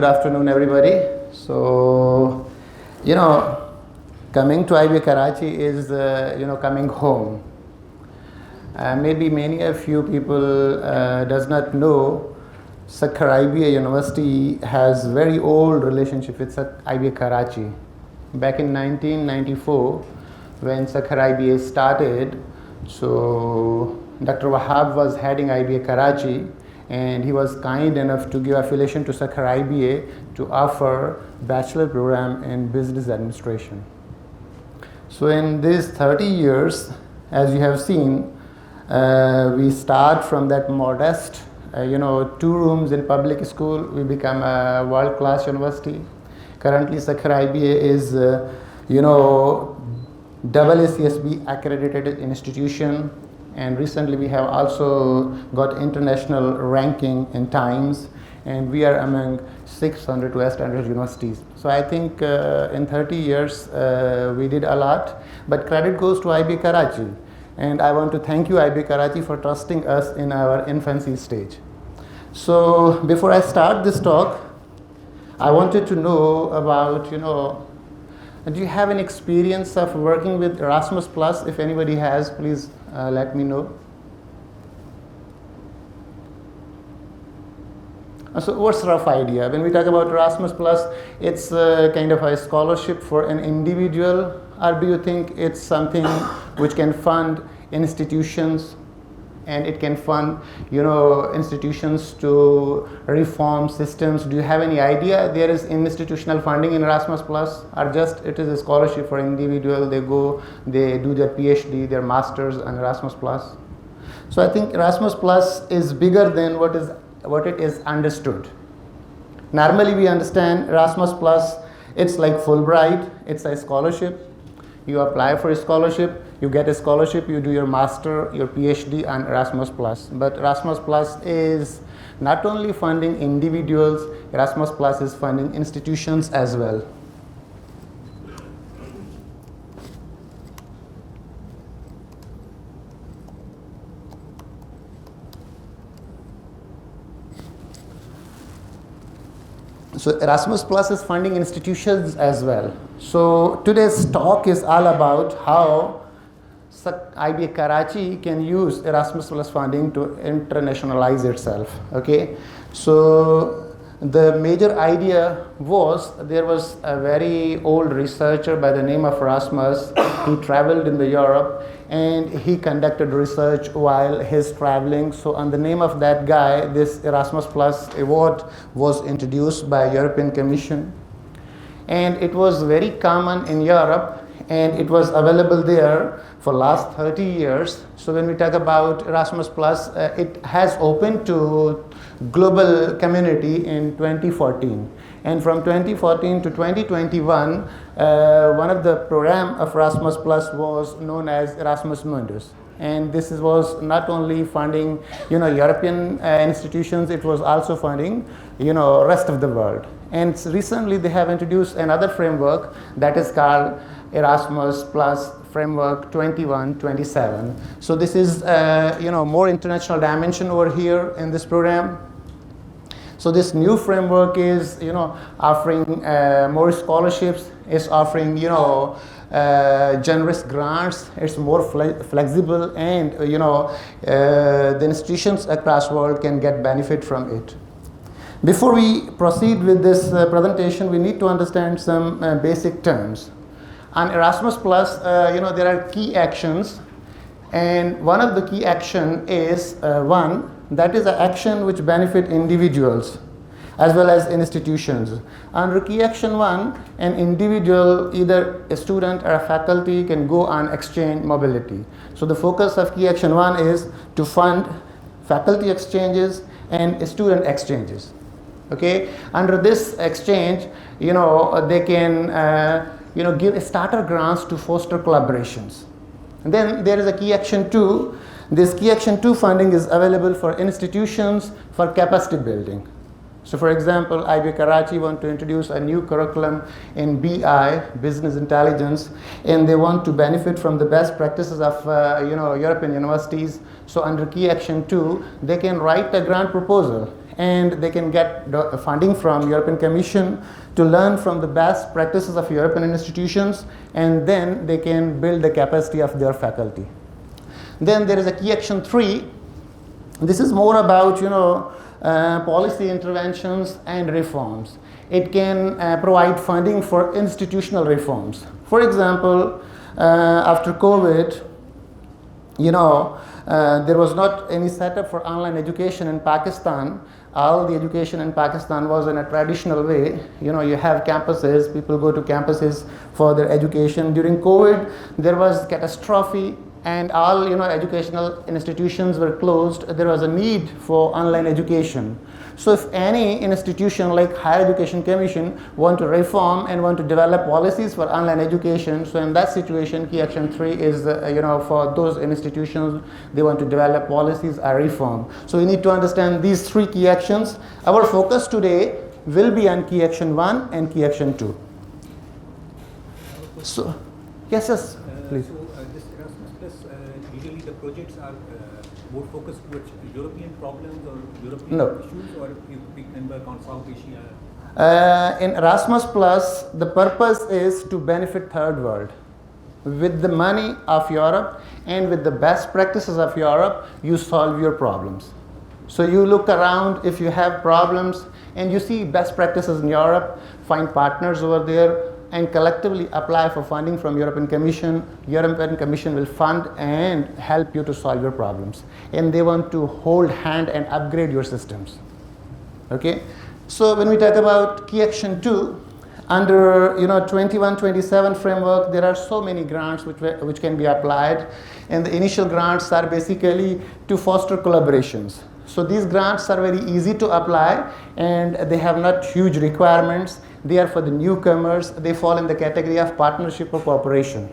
good afternoon, everybody. So, coming to IBA Karachi is, coming home. Maybe many of you people does not know, Sukkur IBA University has very old relationship with IBA Karachi. Back in 1994, when Sukkur IBA started, so Dr. Wahab was heading IBA Karachi, and he was kind enough to give affiliation to Sukkur IBA to offer bachelor program in business administration. So in these 30 years, as you have seen, we start from that modest, 2 rooms in public school, we become a world-class university. Currently, Sukkur IBA is, double ACSB accredited institution. And recently we have also got international ranking in Times, and we are among 600 West Standard universities. So I think in 30 years we did a lot, but credit goes to IBA Karachi. And I want to thank you, IBA Karachi, for trusting us in our infancy stage. So before I start this talk, I wanted to know about, do you have any experience of working with Erasmus Plus? If anybody has, please let me know. So what's the rough idea? When we talk about Erasmus Plus, it's kind of a scholarship for an individual, or do you think it's something which can fund institutions, and it can fund, institutions to reform systems? Do you have any idea there is institutional funding in Erasmus Plus, or just it is a scholarship for individual? They go, they do their PhD, their masters on Erasmus Plus. So I think Erasmus Plus is bigger than what it is understood. Normally we understand Erasmus Plus, it's like Fulbright, it's a scholarship. You apply for a scholarship, you get a scholarship, you do your master, your PhD on Erasmus Plus. But Erasmus Plus is not only funding individuals, Erasmus Plus is funding institutions as well. So Erasmus Plus is funding institutions as well. So today's talk is all about how IBA Karachi can use Erasmus Plus funding to internationalize itself. Okay, so the major idea was, there was a very old researcher by the name of Erasmus. He traveled in Europe and he conducted research while he's traveling. So on the name of that guy, this Erasmus Plus award was introduced by European Commission, and it was very common in Europe, and it was available there for last 30 years. So when we talk about Erasmus Plus, it has opened to global community in 2014. And from 2014 to 2021, one of the program of Erasmus Plus was known as Erasmus Mundus. And this was not only funding, European institutions, it was also funding, rest of the world. And recently they have introduced another framework that is called Erasmus Plus Framework 21-27. So this is, more international dimension over here in this program. So this new framework is, offering more scholarships, it's offering, generous grants, it's more flexible, and, the institutions across the world can get benefit from it. Before we proceed with this presentation, we need to understand some basic terms. On Erasmus Plus, there are key actions, and one of the key action is one, that is an action which benefit individuals as well as institutions. Under key action 1, an individual, either a student or a faculty, can go on exchange mobility. So the focus of key action 1 is to fund faculty exchanges and student exchanges. Okay, under this exchange, they can give starter grants to foster collaborations. And then there is a key action 2. This key action 2 funding is available for institutions for capacity building. So for example, IBA Karachi want to introduce a new curriculum in BI, business intelligence, and they want to benefit from the best practices of European universities. So under key action 2, they can write a grant proposal and they can get funding from European Commission to learn from the best practices of European institutions, and then they can build the capacity of their faculty. Then there is a key action 3. This is more about policy interventions and reforms. It can provide funding for institutional reforms. For example, after COVID, there was not any setup for online education in Pakistan. All the education in Pakistan was in a traditional way. You have campuses, people go to campuses for their education. During COVID, there was catastrophe, and all educational institutions were closed. There was a need for online education. So if any institution like Higher Education Commission want to reform and want to develop policies for online education, so in that situation, key action 3 is for those institutions, they want to develop policies or reform. So we need to understand these 3 key actions. Our focus today will be on key action 1 and key action 2. So yes, please. This Erasmus Plus, usually the projects are more focused towards European problems or European issues, or we can work on South Asia? In Erasmus Plus, the purpose is to benefit third world. With the money of Europe and with the best practices of Europe, you solve your problems. So you look around, if you have problems and you see best practices in Europe, find partners over there, and collectively apply for funding from European Commission. European Commission will fund and help you to solve your problems. And they want to hold hand and upgrade your systems. Okay? So when we talk about key action 2, under 21-27 framework, there are so many grants which can be applied. And the initial grants are basically to foster collaborations. So these grants are very easy to apply, and they have not huge requirements. They are for the newcomers. They fall in the category of partnership or cooperation.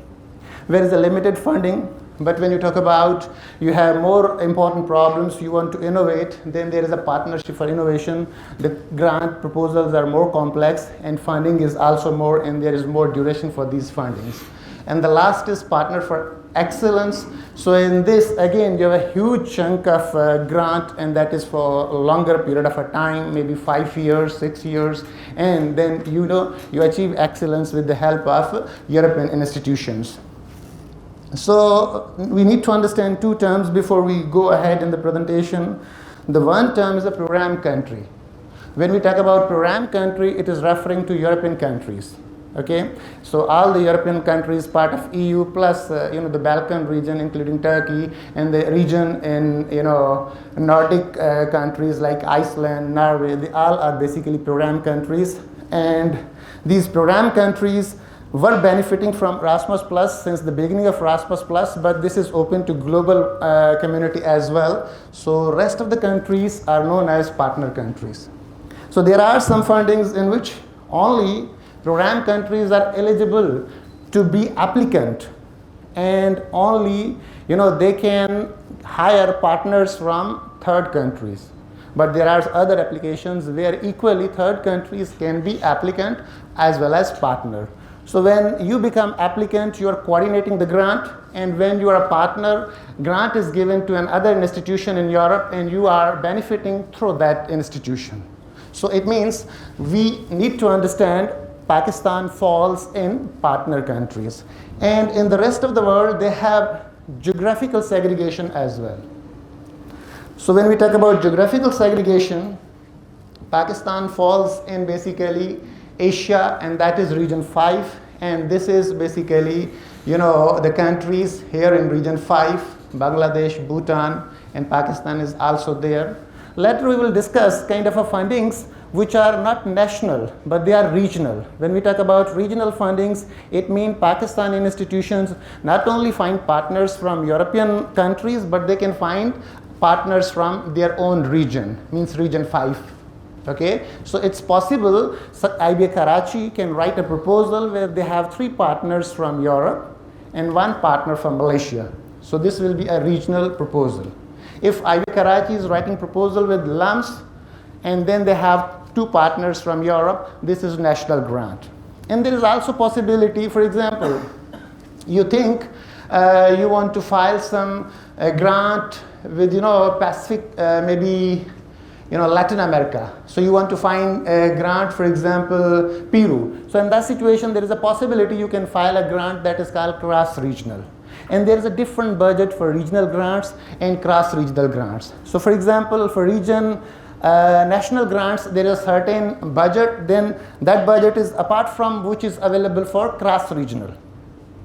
Where is the limited funding, but when you talk about you have more important problems, you want to innovate, then there is a partnership for innovation. The grant proposals are more complex, and funding is also more, and there is more duration for these fundings. And the last is partner for excellence. So in this, again, you have a huge chunk of grant, and that is for a longer period of a time, maybe 5 years, 6 years, and then you achieve excellence with the help of European institutions. So we need to understand 2 terms before we go ahead in the presentation. The one term is a program country. When we talk about program country, it is referring to European countries. Okay, so all the European countries part of EU plus the Balkan region, including Turkey, and the region in Nordic countries like Iceland, Norway, they all are basically program countries. And these program countries were benefiting from Erasmus Plus since the beginning of Erasmus Plus, but this is open to global community as well. So rest of the countries are known as partner countries. So there are some fundings in which only program countries are eligible to be applicant, and only they can hire partners from third countries. But there are other applications where equally third countries can be applicant as well as partner. So when you become applicant, you are coordinating the grant, and when you are a partner, grant is given to another institution in Europe, and you are benefiting through that institution. So it means we need to understand Pakistan falls in partner countries. And in the rest of the world, they have geographical segregation as well. So when we talk about geographical segregation, Pakistan falls in basically Asia, and that is region 5. And this is basically, the countries here in region 5, Bangladesh, Bhutan, and Pakistan is also there. Later we will discuss kind of a fundings which are not national, but they are regional. When we talk about regional fundings, it means Pakistani institutions not only find partners from European countries, but they can find partners from their own region, means region 5. Okay, so it's possible IBA Karachi can write a proposal where they have 3 partners from Europe and 1 partner from Malaysia. So this will be a regional proposal. If IBA Karachi is writing proposal with LUMS, and then they have 2 partners from Europe, this is national grant. And there is also possibility, for example, you think you want to file some grant with Pacific, maybe Latin America. So you want to find a grant, for example, Peru. So in that situation, there is a possibility you can file a grant that is called cross-regional. And there is a different budget for regional grants and cross-regional grants. So for example, for region, national grants, there is a certain budget, then that budget is apart from which is available for cross-regional.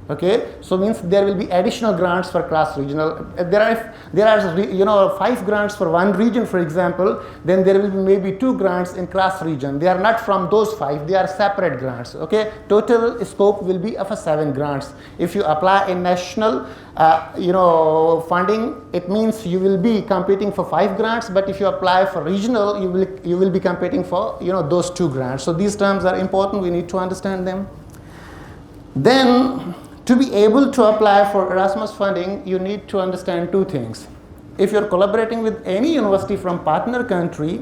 Okay, so means there will be additional grants for cross-regional. There are 5 grants for one region, for example, then there will be maybe 2 grants in cross-region. They are not from those 5, they are separate grants. Okay, total scope will be of 7 grants. If you apply in national, funding, it means you will be competing for 5 grants. But if you apply for regional, you will be competing for those 2 grants. So these terms are important. We need to understand them. Then, to be able to apply for Erasmus funding, you need to understand 2 things. If you're collaborating with any university from partner country,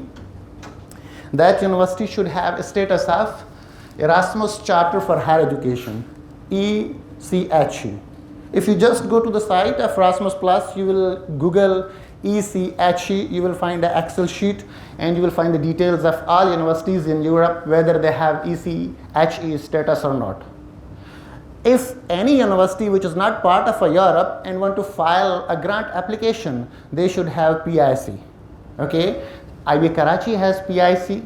that university should have a status of Erasmus Charter for Higher Education, ECHE. If you just go to the site of Erasmus Plus, you will Google ECHE, you will find an Excel sheet, and you will find the details of all universities in Europe, whether they have ECHE status or not. If any university which is not part of Europe and want to file a grant application, they should have PIC. Okay, IBA Karachi has PIC,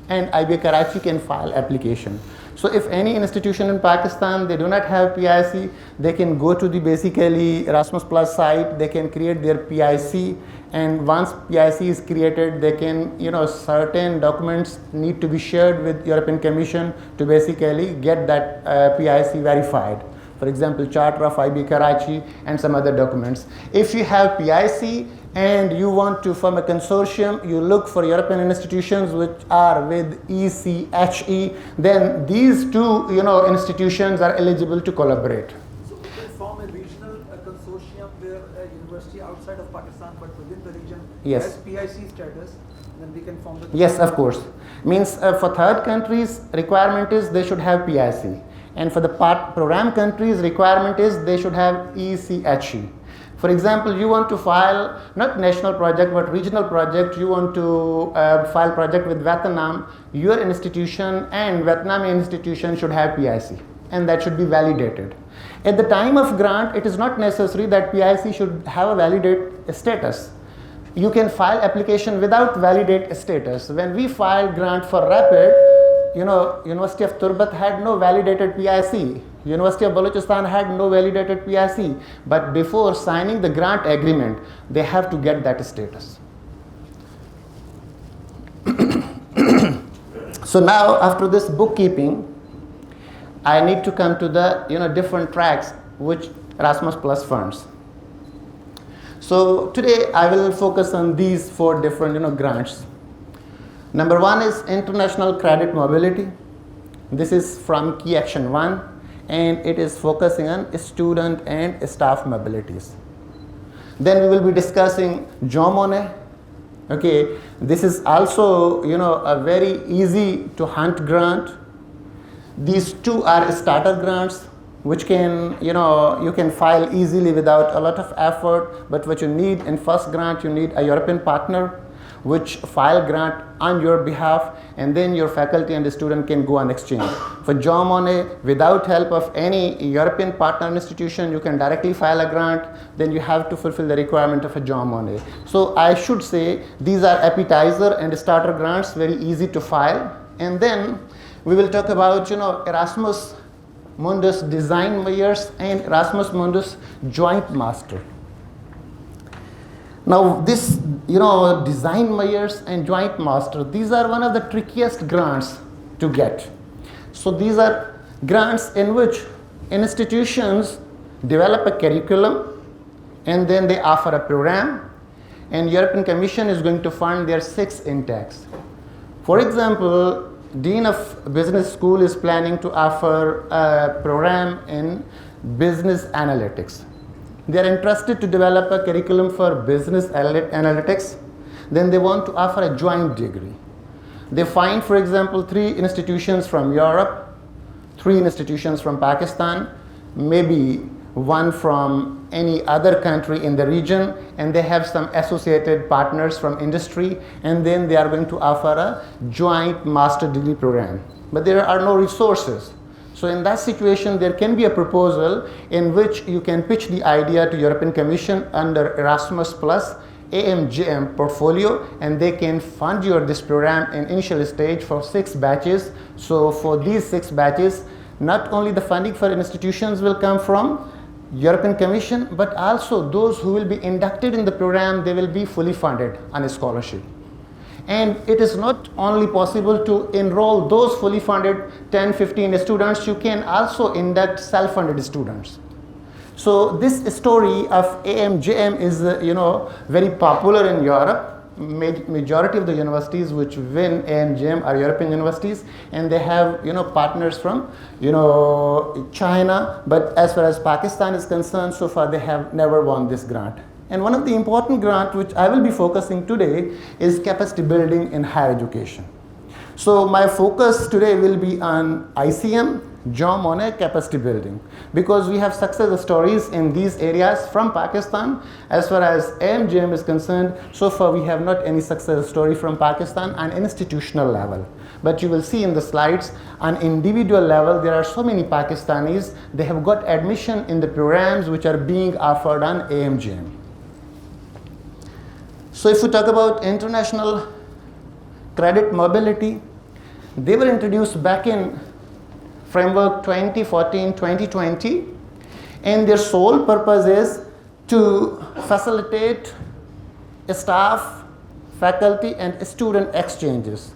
and IBA Karachi can file application. So if any institution in Pakistan, they do not have PIC, they can go to the basically Erasmus Plus site, they can create their PIC, and once PIC is created, they can, certain documents need to be shared with European Commission to basically get that PIC verified. For example, Charter of IBA Karachi and some other documents. If you have PIC and you want to form a consortium, you look for European institutions which are with ECHE, then these 2 institutions are eligible to collaborate. So we can form a regional consortium where a university outside of Pakistan but within the region has PIC status, then we can form the Yes, of course. Means for third countries, requirement is they should have PIC. And for the program countries, requirement is they should have ECHE. For example, you want to file not national project but regional project, you want to file project with Vietnam, your institution and Vietnamese institution should have PIC, and that should be validated. At the time of grant, it is not necessary that PIC should have a validate status. You can file application without validate status. When we filed grant for RAPID, University of Turbat had no validated PIC. University of Balochistan had no validated PIC. But before signing the grant agreement, they have to get that status. So now, after this bookkeeping, I need to come to the different tracks which Erasmus Plus funds. So today I will focus on these 4 different grants. Number 1 is international credit mobility. This is from Key Action 1, and it is focusing on student and staff mobilities. Then we will be discussing Monnet. Okay, this is also a very easy to hunt grant. These 2 are starter grants, which can you can file easily without a lot of effort. But what you need in first grant, you need a European partner which file grant on your behalf, and then your faculty and the student can go on exchange. For Monnet, without help of any European partner institution, you can directly file a grant, then you have to fulfill the requirement of a Monnet. So I should say these are appetizer and starter grants, very easy to file. And then we will talk about Erasmus Mundus design mayors and Erasmus Mundus joint master. Now this, design mayors and joint master, these are one of the trickiest grants to get. So these are grants in which institutions develop a curriculum and then they offer a program, and European Commission is going to fund their 6 intakes. For example, Dean of Business School is planning to offer a program in business analytics. They are interested to develop a curriculum for business analytics. Then they want to offer a joint degree. They find, for example, 3 institutions from Europe, 3 institutions from Pakistan, maybe one from any other country in the region, and they have some associated partners from industry, and then they are going to offer a joint master degree program. But there are no resources. So in that situation, there can be a proposal in which you can pitch the idea to European Commission under Erasmus Plus AMJM portfolio, and they can fund this program in initial stage for 6 batches. So for these 6 batches, not only the funding for institutions will come from European Commission, but also those who will be inducted in the program, they will be fully funded on a scholarship. And it is not only possible to enroll those fully funded 10, 15 students, you can also induct self-funded students. So this story of AMJM is very popular in Europe. Majority of the universities which win AMJM are European universities, and they have partners from China, but as far as Pakistan is concerned, so far they have never won this grant. And one of the important grants which I will be focusing today is capacity building in higher education. So my focus today will be on ICM, John Monnet capacity building, because we have success stories in these areas from Pakistan. As far as AMJM is concerned, so far we have not any success story from Pakistan on institutional level. But you will see in the slides, on individual level, there are so many Pakistanis, they have got admission in the programs which are being offered on AMJM. So if we talk about international credit mobility, they were introduced back in framework 2014-2020, and their sole purpose is to facilitate staff, faculty, and student exchanges.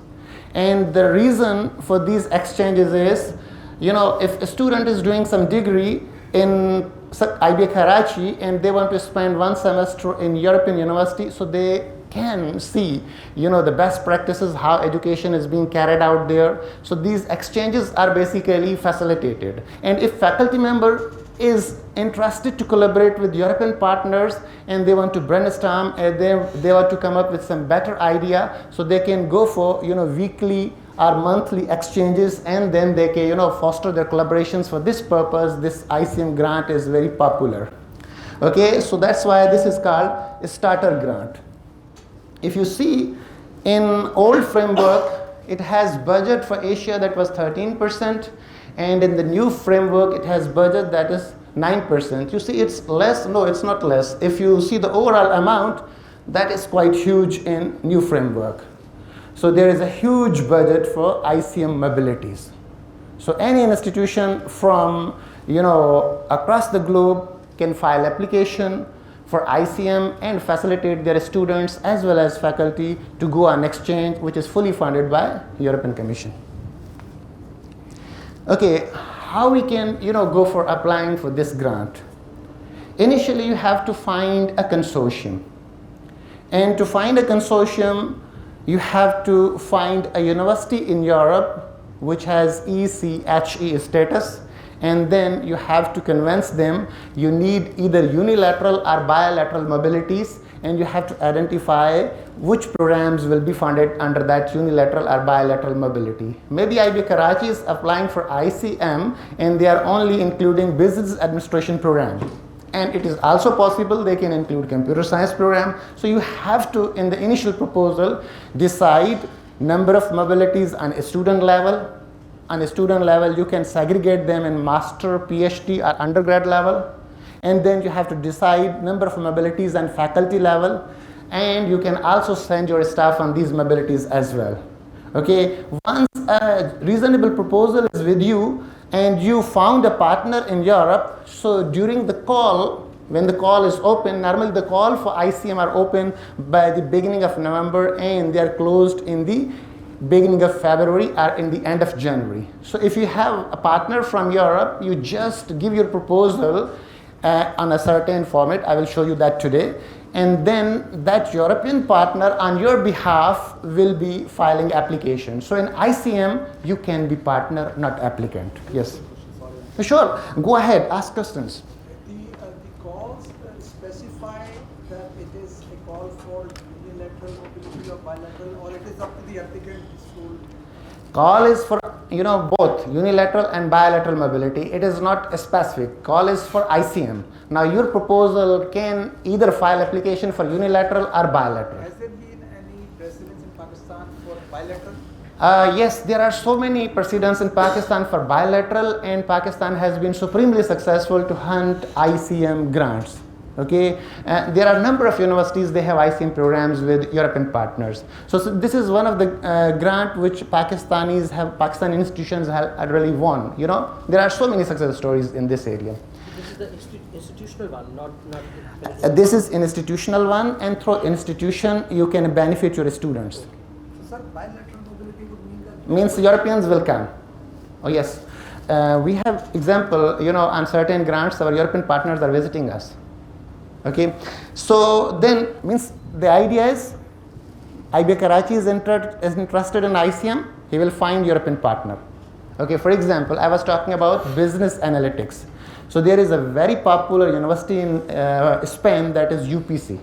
And the reason for these exchanges is, if a student is doing some degree in IBA Karachi and they want to spend 1 semester in European university, so they can see the best practices, how education is being carried out there. So these exchanges are basically facilitated, and if faculty member is interested to collaborate with European partners and they want to brainstorm and they want to come up with some better idea, so they can go for weekly or monthly exchanges, and then they can foster their collaborations. For this purpose, this ICM grant is very popular. Okay, so that's why this is called a starter grant. If you see, in old framework, it has budget for Asia that was 13%, and in the new framework, it has budget that is 9%. You see, it's less. No, it's not less. If you see the overall amount, that is quite huge in new framework. So there is a huge budget for ICM mobilities. So any institution from across the globe can file application for ICM and facilitate their students as well as faculty to go on exchange, which is fully funded by European Commission. Okay, how we can go for applying for this grant? Initially, you have to find a consortium, and to find a consortium, you have to find a university in Europe which has ECHE status, and then you have to convince them you need either unilateral or bilateral mobilities, and you have to identify which programs will be funded under that unilateral or bilateral mobility. Maybe IBA Karachi is applying for ICM and they are only including business administration program. And it is also possible they can include computer science program. So you have to, in the initial proposal, decide number of mobilities on a student level. On a student level, you can segregate them in master, PhD, or undergrad level. And then you have to decide number of mobilities on faculty level. And you can also send your staff on these mobilities as well. Okay, once a reasonable proposal is with you and you found a partner in Europe, so during the call, when the call is open, normally the call for ICM are open by the beginning of November and they are closed in the beginning of February or in the end of January. So if you have a partner from Europe, you just give your proposal on a certain format. I will show you that today. And then that European partner on your behalf will be filing application. So in ICM, you can be partner, not applicant. Yes? Sure, go ahead, ask questions. The calls specify that it is a call for unilateral mobility or bilateral, or it is up to the applicant school? Call is for both unilateral and bilateral mobility. It is not specific. Call is for ICM. Now your proposal can either file application for unilateral or bilateral. Has there been any precedents in Pakistan for bilateral? Yes, there are so many precedents in Pakistan for bilateral, and Pakistan has been supremely successful to hunt ICM grants. Okay, there are a number of universities, they have ICM programs with European partners. So this is one of the grant which Pakistani institutions have really won. There are so many success stories in this area. This is the institutional one, not this is institutional one, and through institution you can benefit your students. So, sir, bilateral mobility would mean that Means Europeans will come. Oh yes, we have example. On certain grants, our European partners are visiting us. Okay, so then means the idea is IBA Karachi is interested in ICM, he will find European partner. Okay, for example, I was talking about business analytics. So there is a very popular university in Spain, that is UPC.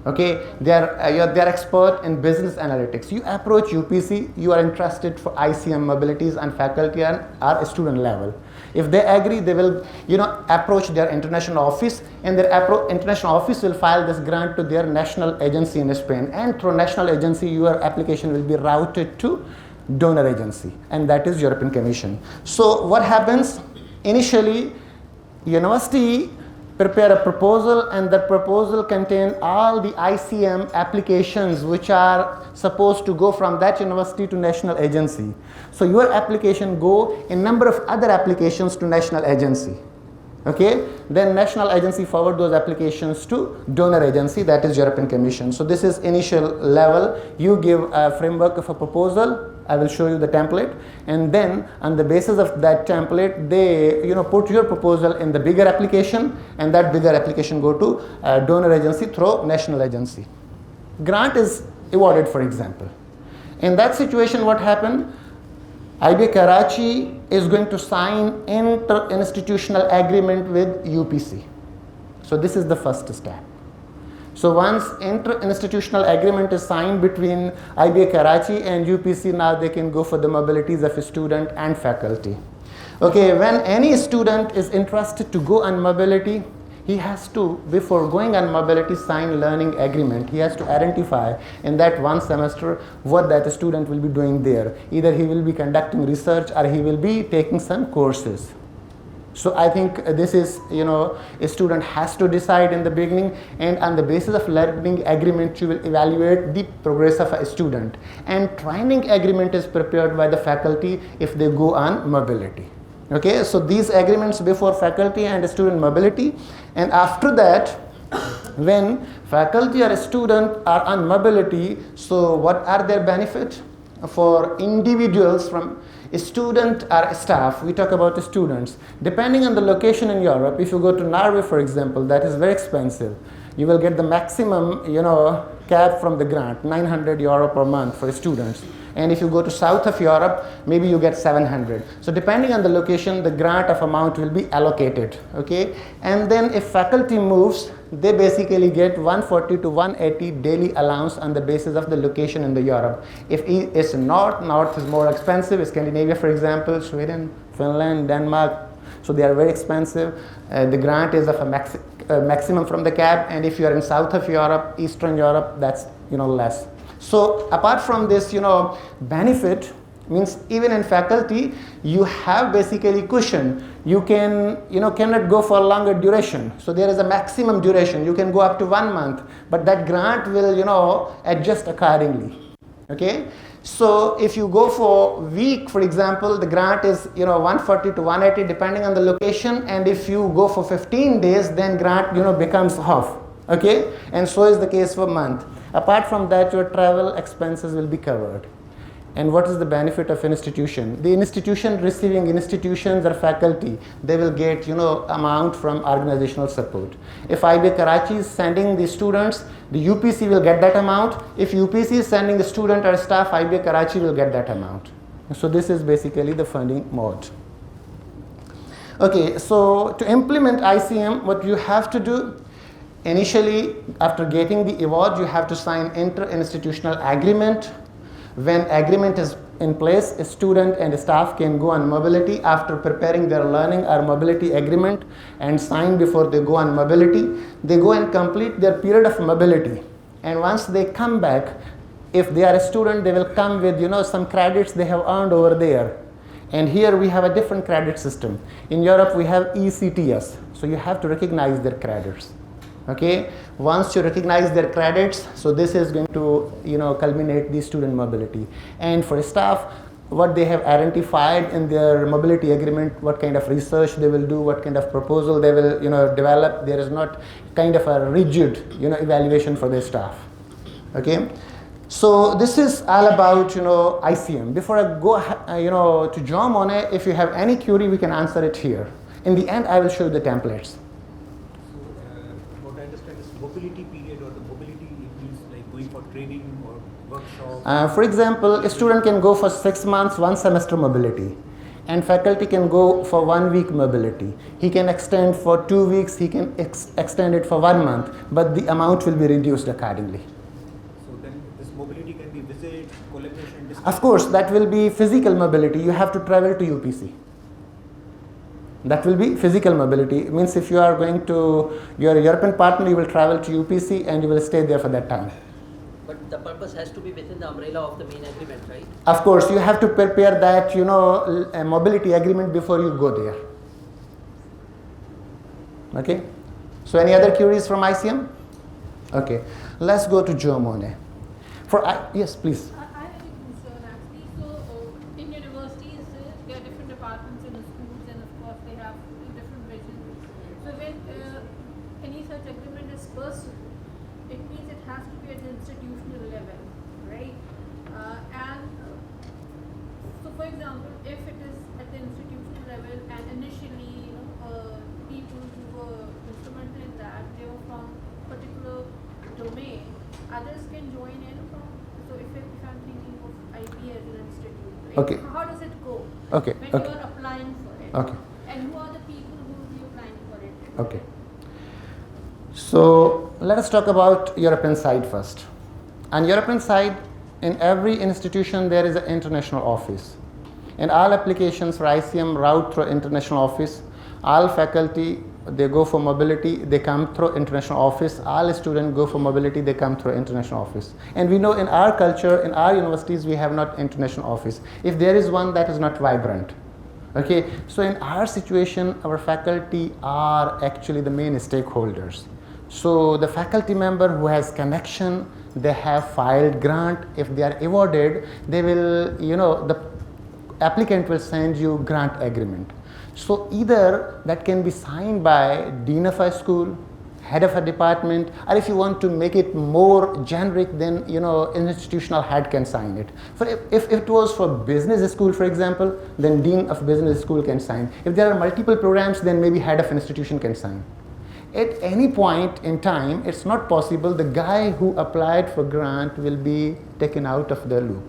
Okay, they are expert in business analytics. You approach UPC, you are interested for ICM mobilities and faculty and our student level. If they agree, they will approach their international office, and their international office will file this grant to their national agency in Spain, and through national agency your application will be routed to donor agency, and that is European Commission. So what happens, initially university prepare a proposal, and that proposal contain all the ICM applications which are supposed to go from that university to national agency. So your application go in number of other applications to national agency. Okay, then national agency forward those applications to donor agency, that is European Commission. So this is initial level. You give a framework of a proposal, I will show you the template, and then on the basis of that template they put your proposal in the bigger application, and that bigger application go to donor agency through national agency. Grant is awarded, for example. In that situation, what happened? IBA Karachi is going to sign inter-institutional agreement with UPC. So this is the first step. So once inter-institutional agreement is signed between IBA Karachi and UPC, now they can go for the mobilities of a student and faculty. Okay, when any student is interested to go on mobility, he has to, before going on mobility, sign learning agreement. He has to identify in that one semester what that student will be doing there. Either he will be conducting research or he will be taking some courses. So I think this is, a student has to decide in the beginning, and on the basis of learning agreement, you will evaluate the progress of a student. And training agreement is prepared by the faculty if they go on mobility. Okay, so these agreements before faculty and student mobility, and after that, when faculty or student are on mobility, so what are their benefits? For individuals, from student or staff, we talk about the students. Depending on the location in Europe, if you go to Norway, for example, that is very expensive. You will get the maximum, cap from the grant, €900 per month for students. And if you go to south of Europe, maybe you get 700. So depending on the location, the grant of amount will be allocated. Okay, and then if faculty moves, they basically get 140 to 180 daily allowance on the basis of the location in the Europe. If it's north is more expensive. Scandinavia, for example, Sweden, Finland, Denmark, so they are very expensive. The grant is of a maximum from the cap, and if you are in south of Europe, Eastern Europe, that's less. So apart from this, benefit, means even in faculty, you have basically cushion. You can, cannot go for a longer duration. So there is a maximum duration. You can go up to 1 month, but that grant will, adjust accordingly. Okay. So if you go for week, for example, the grant is, 140 to 180 depending on the location. And if you go for 15 days, then grant, becomes half. Okay. And so is the case for month. Apart from that, your travel expenses will be covered. And what is the benefit of an institution? The institution receiving institutions or faculty, they will get, amount from organizational support. If IBA Karachi is sending the students, the UPC will get that amount. If UPC is sending the student or staff, IBA Karachi will get that amount. So this is basically the funding mode. Okay, so to implement ICM, what you have to do, initially, after getting the award, you have to sign inter-institutional agreement. When agreement is in place, a student and staff can go on mobility after preparing their learning or mobility agreement and sign before they go on mobility. They go and complete their period of mobility. And once they come back, if they are a student, they will come with some credits they have earned over there. And here we have a different credit system. In Europe, we have ECTS. So you have to recognize their credits. Okay, once you recognize their credits, so this is going to culminate the student mobility. And for staff, what they have identified in their mobility agreement, what kind of research they will do, what kind of proposal they will develop. There is not kind of a rigid evaluation for the staff. Okay, so this is all about ICM. Before I go to Jean Monnet, if you have any query, we can answer it here. In the end, I will show you the templates. Mobility period, or the mobility, it means like going for training or workshop? For example, a student can go for 6 months, 1 semester mobility, and faculty can go for 1 week mobility. He can extend for 2 weeks, he can extend it for 1 month, but the amount will be reduced accordingly. So then this mobility can be visit, collaboration, discussion? Of course, that will be physical mobility. You have to travel to UPC. That will be physical mobility. It means if you are going to your European partner, you will travel to UPC and you will stay there for that time. But the purpose has to be within the umbrella of the main agreement, right? Of course, you have to prepare that, a mobility agreement before you go there. Okay? So any other queries from ICM? Okay. Let's go to Joe Monnet. Yes, please. I have a concern actually. So in universities, there are different departments in the schools, and of course they have different visions. So when any such agreement is pursued, it means it has to be at the institutional level, right? So for example, if it is at the institutional level and initially, people who were instrumental in that, they were from particular domain, others can join in from, so if I'm thinking of IBA as an institute, right? Okay. How does it go? Okay. When Okay. you are applying for it. Okay. And who are the people who will be applying for it? Okay. So let us talk about European side first. On European side, in every institution there is an international office. And all applications for ICM route through international office. All faculty, they go for mobility, they come through international office. All students go for mobility, they come through international office. And we know in our culture, in our universities, we have not international office. If there is one, that is not vibrant. Okay, so in our situation, our faculty are actually the main stakeholders. So the faculty member who has connection, they have filed grant. If they are awarded, they will, the applicant will send you grant agreement. So either that can be signed by dean of a school, head of a department, or if you want to make it more generic, then institutional head can sign it. If it was for business school, for example, then dean of business school can sign. If there are multiple programs, then maybe head of institution can sign. At any point in time, it's not possible the guy who applied for grant will be taken out of the loop,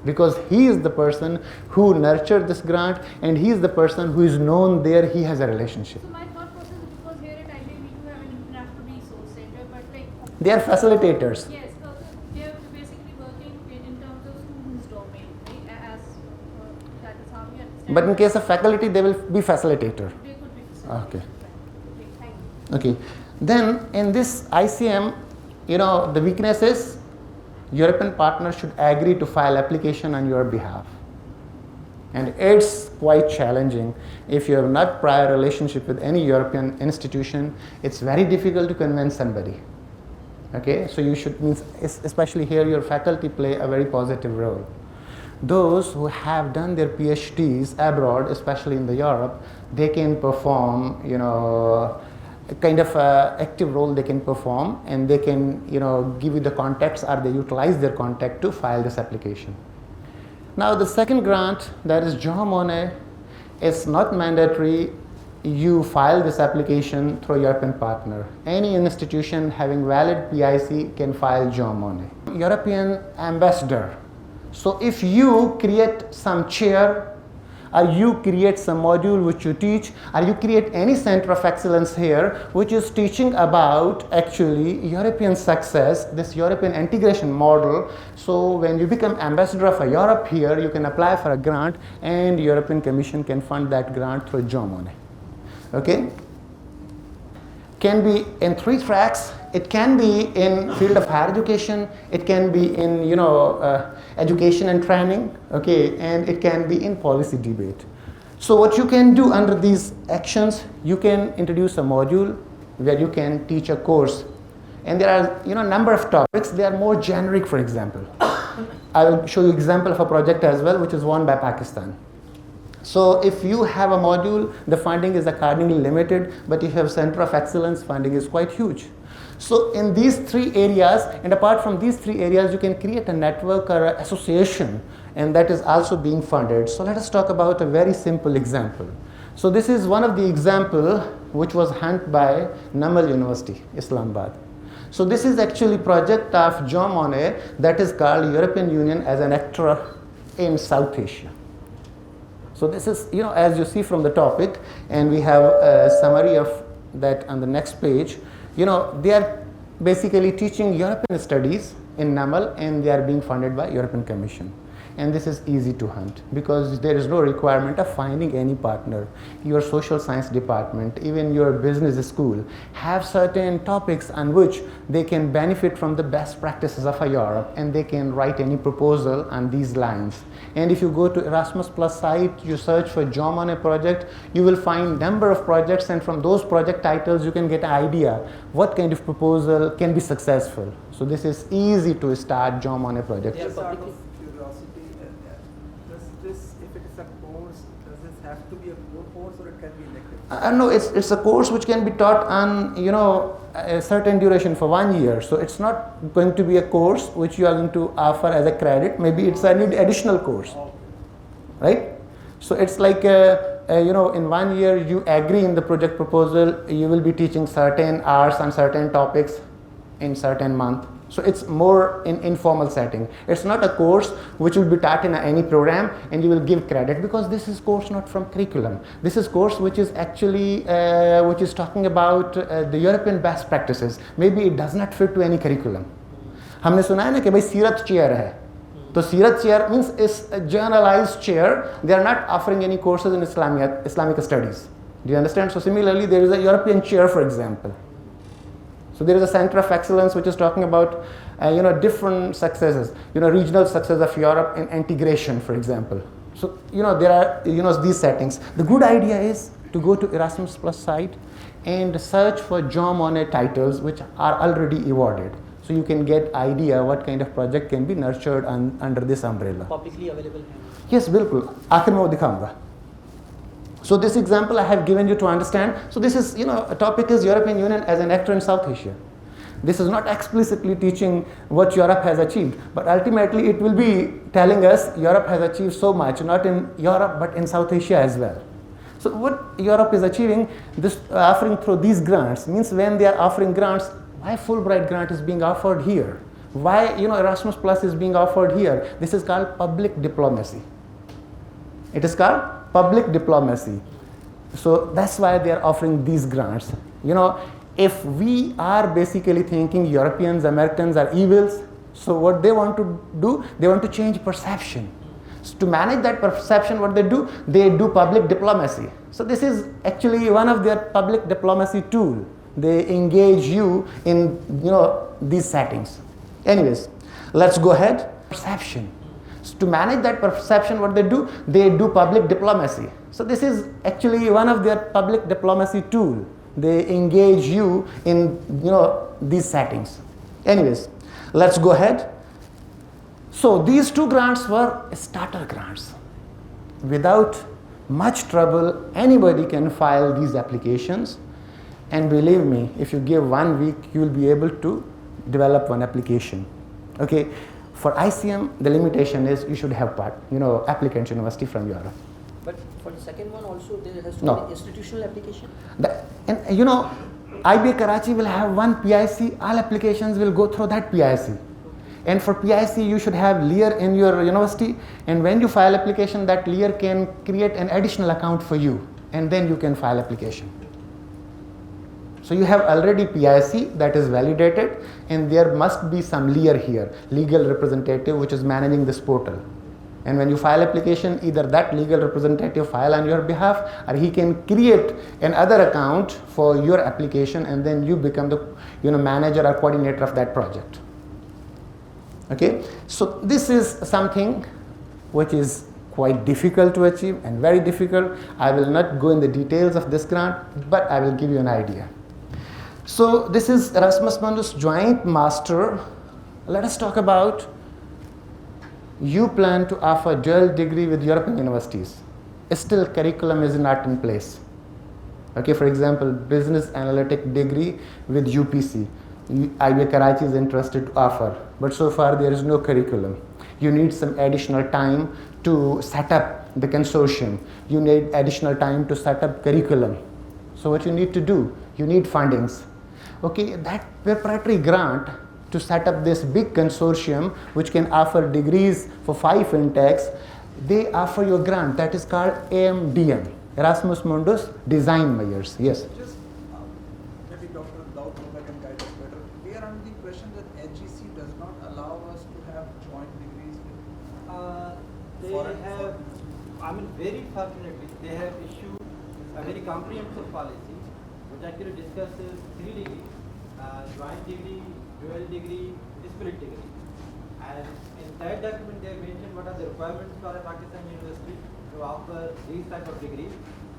because he is the person who nurtured this grant and he is the person who is known there, he has a relationship. So my thought process is, because here at IBA we do have an international resource center, but like They are facilitators. yes, so they are basically working in terms of students' domain, right? As that is how we understand. But in case of faculty, they will be facilitator. They could be Okay. Okay, thank you. Okay. Then in this ICM, the weakness is European partners should agree to file application on your behalf. And it's quite challenging. If you have not prior relationship with any European institution, it's very difficult to convince somebody. Okay, so you should, especially here, your faculty play a very positive role. Those who have done their PhDs abroad, especially in the Europe, they can perform, a kind of active role they can perform, and they can, give you the contacts, or they utilize their contact to file this application. Now the second grant, that is Jean Monnet, is not mandatory. You file this application through European partner. Any institution having valid PIC can file Jean Monnet. European ambassador. So if you create some chair or you create some module which you teach, or you create any center of excellence here which is teaching about actually European success, this European integration model. So when you become ambassador for Europe here, you can apply for a grant and European Commission can fund that grant through Monnet. Okay? Can be in 3 tracks. It can be in field of higher education, it can be in education and training, okay, and it can be in policy debate. So what you can do under these actions, you can introduce a module where you can teach a course, and there are a number of topics. They are more generic. For example, I will show you example of a project as well which is won by Pakistan. So if you have a module, the funding is accordingly limited, but if you have center of excellence, funding is quite huge. So in these 3 areas, and apart from these 3 areas, you can create a network or an association, and that is also being funded. So let us talk about a very simple example. So this is one of the example which was handled by Namal University, Islamabad. So this is actually project of John Monnet that is called European Union as an actor in South Asia. So this is, as you see from the topic, and we have a summary of that on the next page. They are basically teaching European studies in NAMAL, and they are being funded by European Commission. And this is easy to hunt because there is no requirement of finding any partner. Your social science department, even your business school, have certain topics on which they can benefit from the best practices of Europe, and they can write any proposal on these lines. And if you go to Erasmus Plus site, you search for John Monnet project, you will find number of projects, and from those project titles you can get an idea what kind of proposal can be successful. So this is easy to start John Monnet project. Just out of curiosity, does this, if it is a course, does this have to be a core course or it can be elective? No, it's a course which can be taught on a certain duration for 1 year. So it's not going to be a course which you are going to offer as a credit. Maybe it's an additional course, right? So it's like in 1 year you agree in the project proposal, you will be teaching certain hours on certain topics in certain month. So it's more in informal setting. It's not a course which will be taught in any program and you will give credit, because this is course not from curriculum. This is course which is actually which is talking about the European best practices. Maybe it does not fit to any curriculum. हमने सुना है ना कि भाई सीरत chair है, तो सीरत chair means is a generalized chair. They are not offering any courses in Islamic studies. Do you understand? So similarly, there is a European chair, for example. So there is a center of excellence which is talking about different successes, regional success of Europe in integration, for example. So there are these settings. The good idea is to go to Erasmus Plus site and search for John Monnet titles which are already awarded. So you can get idea what kind of project can be nurtured under this umbrella. Publicly available. Yes, बिल्कुल. आखिर में वो दिखाऊंगा. So this example I have given you to understand. So this is, a topic is European Union as an actor in South Asia. This is not explicitly teaching what Europe has achieved, but ultimately it will be telling us Europe has achieved so much, not in Europe, but in South Asia as well. So what Europe is achieving, this offering through these grants, means when they are offering grants, why Fulbright grant is being offered here? Why, Erasmus Plus is being offered here? This is called public diplomacy. It is called public diplomacy. So that's why they are offering these grants. If we are basically thinking Europeans, Americans are evils, so what they want to do, they want to change perception. So to manage that perception, what they do public diplomacy. So this is actually one of their public diplomacy tool. They engage you in these settings. Anyways, let's go ahead. Perception. So to manage that perception, what they do public diplomacy. So this is actually one of their public diplomacy tool. They engage you in these settings. Anyways, let's go ahead. So these 2 grants were starter grants. Without much trouble, anybody can file these applications. And believe me, if you give 1 week, you will be able to develop one application. Okay. For ICM, the limitation is you should have applicants university from Europe. But for the second one also, there has to No. be an institutional application? IBA Karachi will have one PIC, all applications will go through that PIC. And for PIC, you should have LEAR in your university. And when you file application, that LEAR can create an additional account for you. And then you can file application. So you have already PIC that is validated, and there must be some LEAR here, legal representative, which is managing this portal. And when you file application, either that legal representative file on your behalf, or he can create another account for your application, and then you become the manager or coordinator of that project. Okay, so this is something which is quite difficult to achieve and very difficult. I will not go in the details of this grant, but I will give you an idea. So this is Erasmus Mundus Joint Master. Let us talk about, you plan to offer dual degree with European universities. Still curriculum is not in place. Okay, for example, business analytic degree with UPC. IBA Karachi is interested to offer, but so far there is no curriculum. You need some additional time to set up the consortium. You need additional time to set up curriculum. So what you need to do, you need fundings. Okay, that preparatory grant to set up this big consortium which can offer degrees for 5 intakes, they offer you a grant that is called AMDM, Erasmus Mundus Design Measures. Yes? Just maybe Dr. Daudpota can guide us better. We are under the impression that HEC does not allow us to have joint degrees with very fortunately, they have issued a very comprehensive policy which actually discusses 3 degrees, joint degree, dual degree, split degree. And in that document they mentioned what are the requirements for a Pakistani university to offer these type of degrees.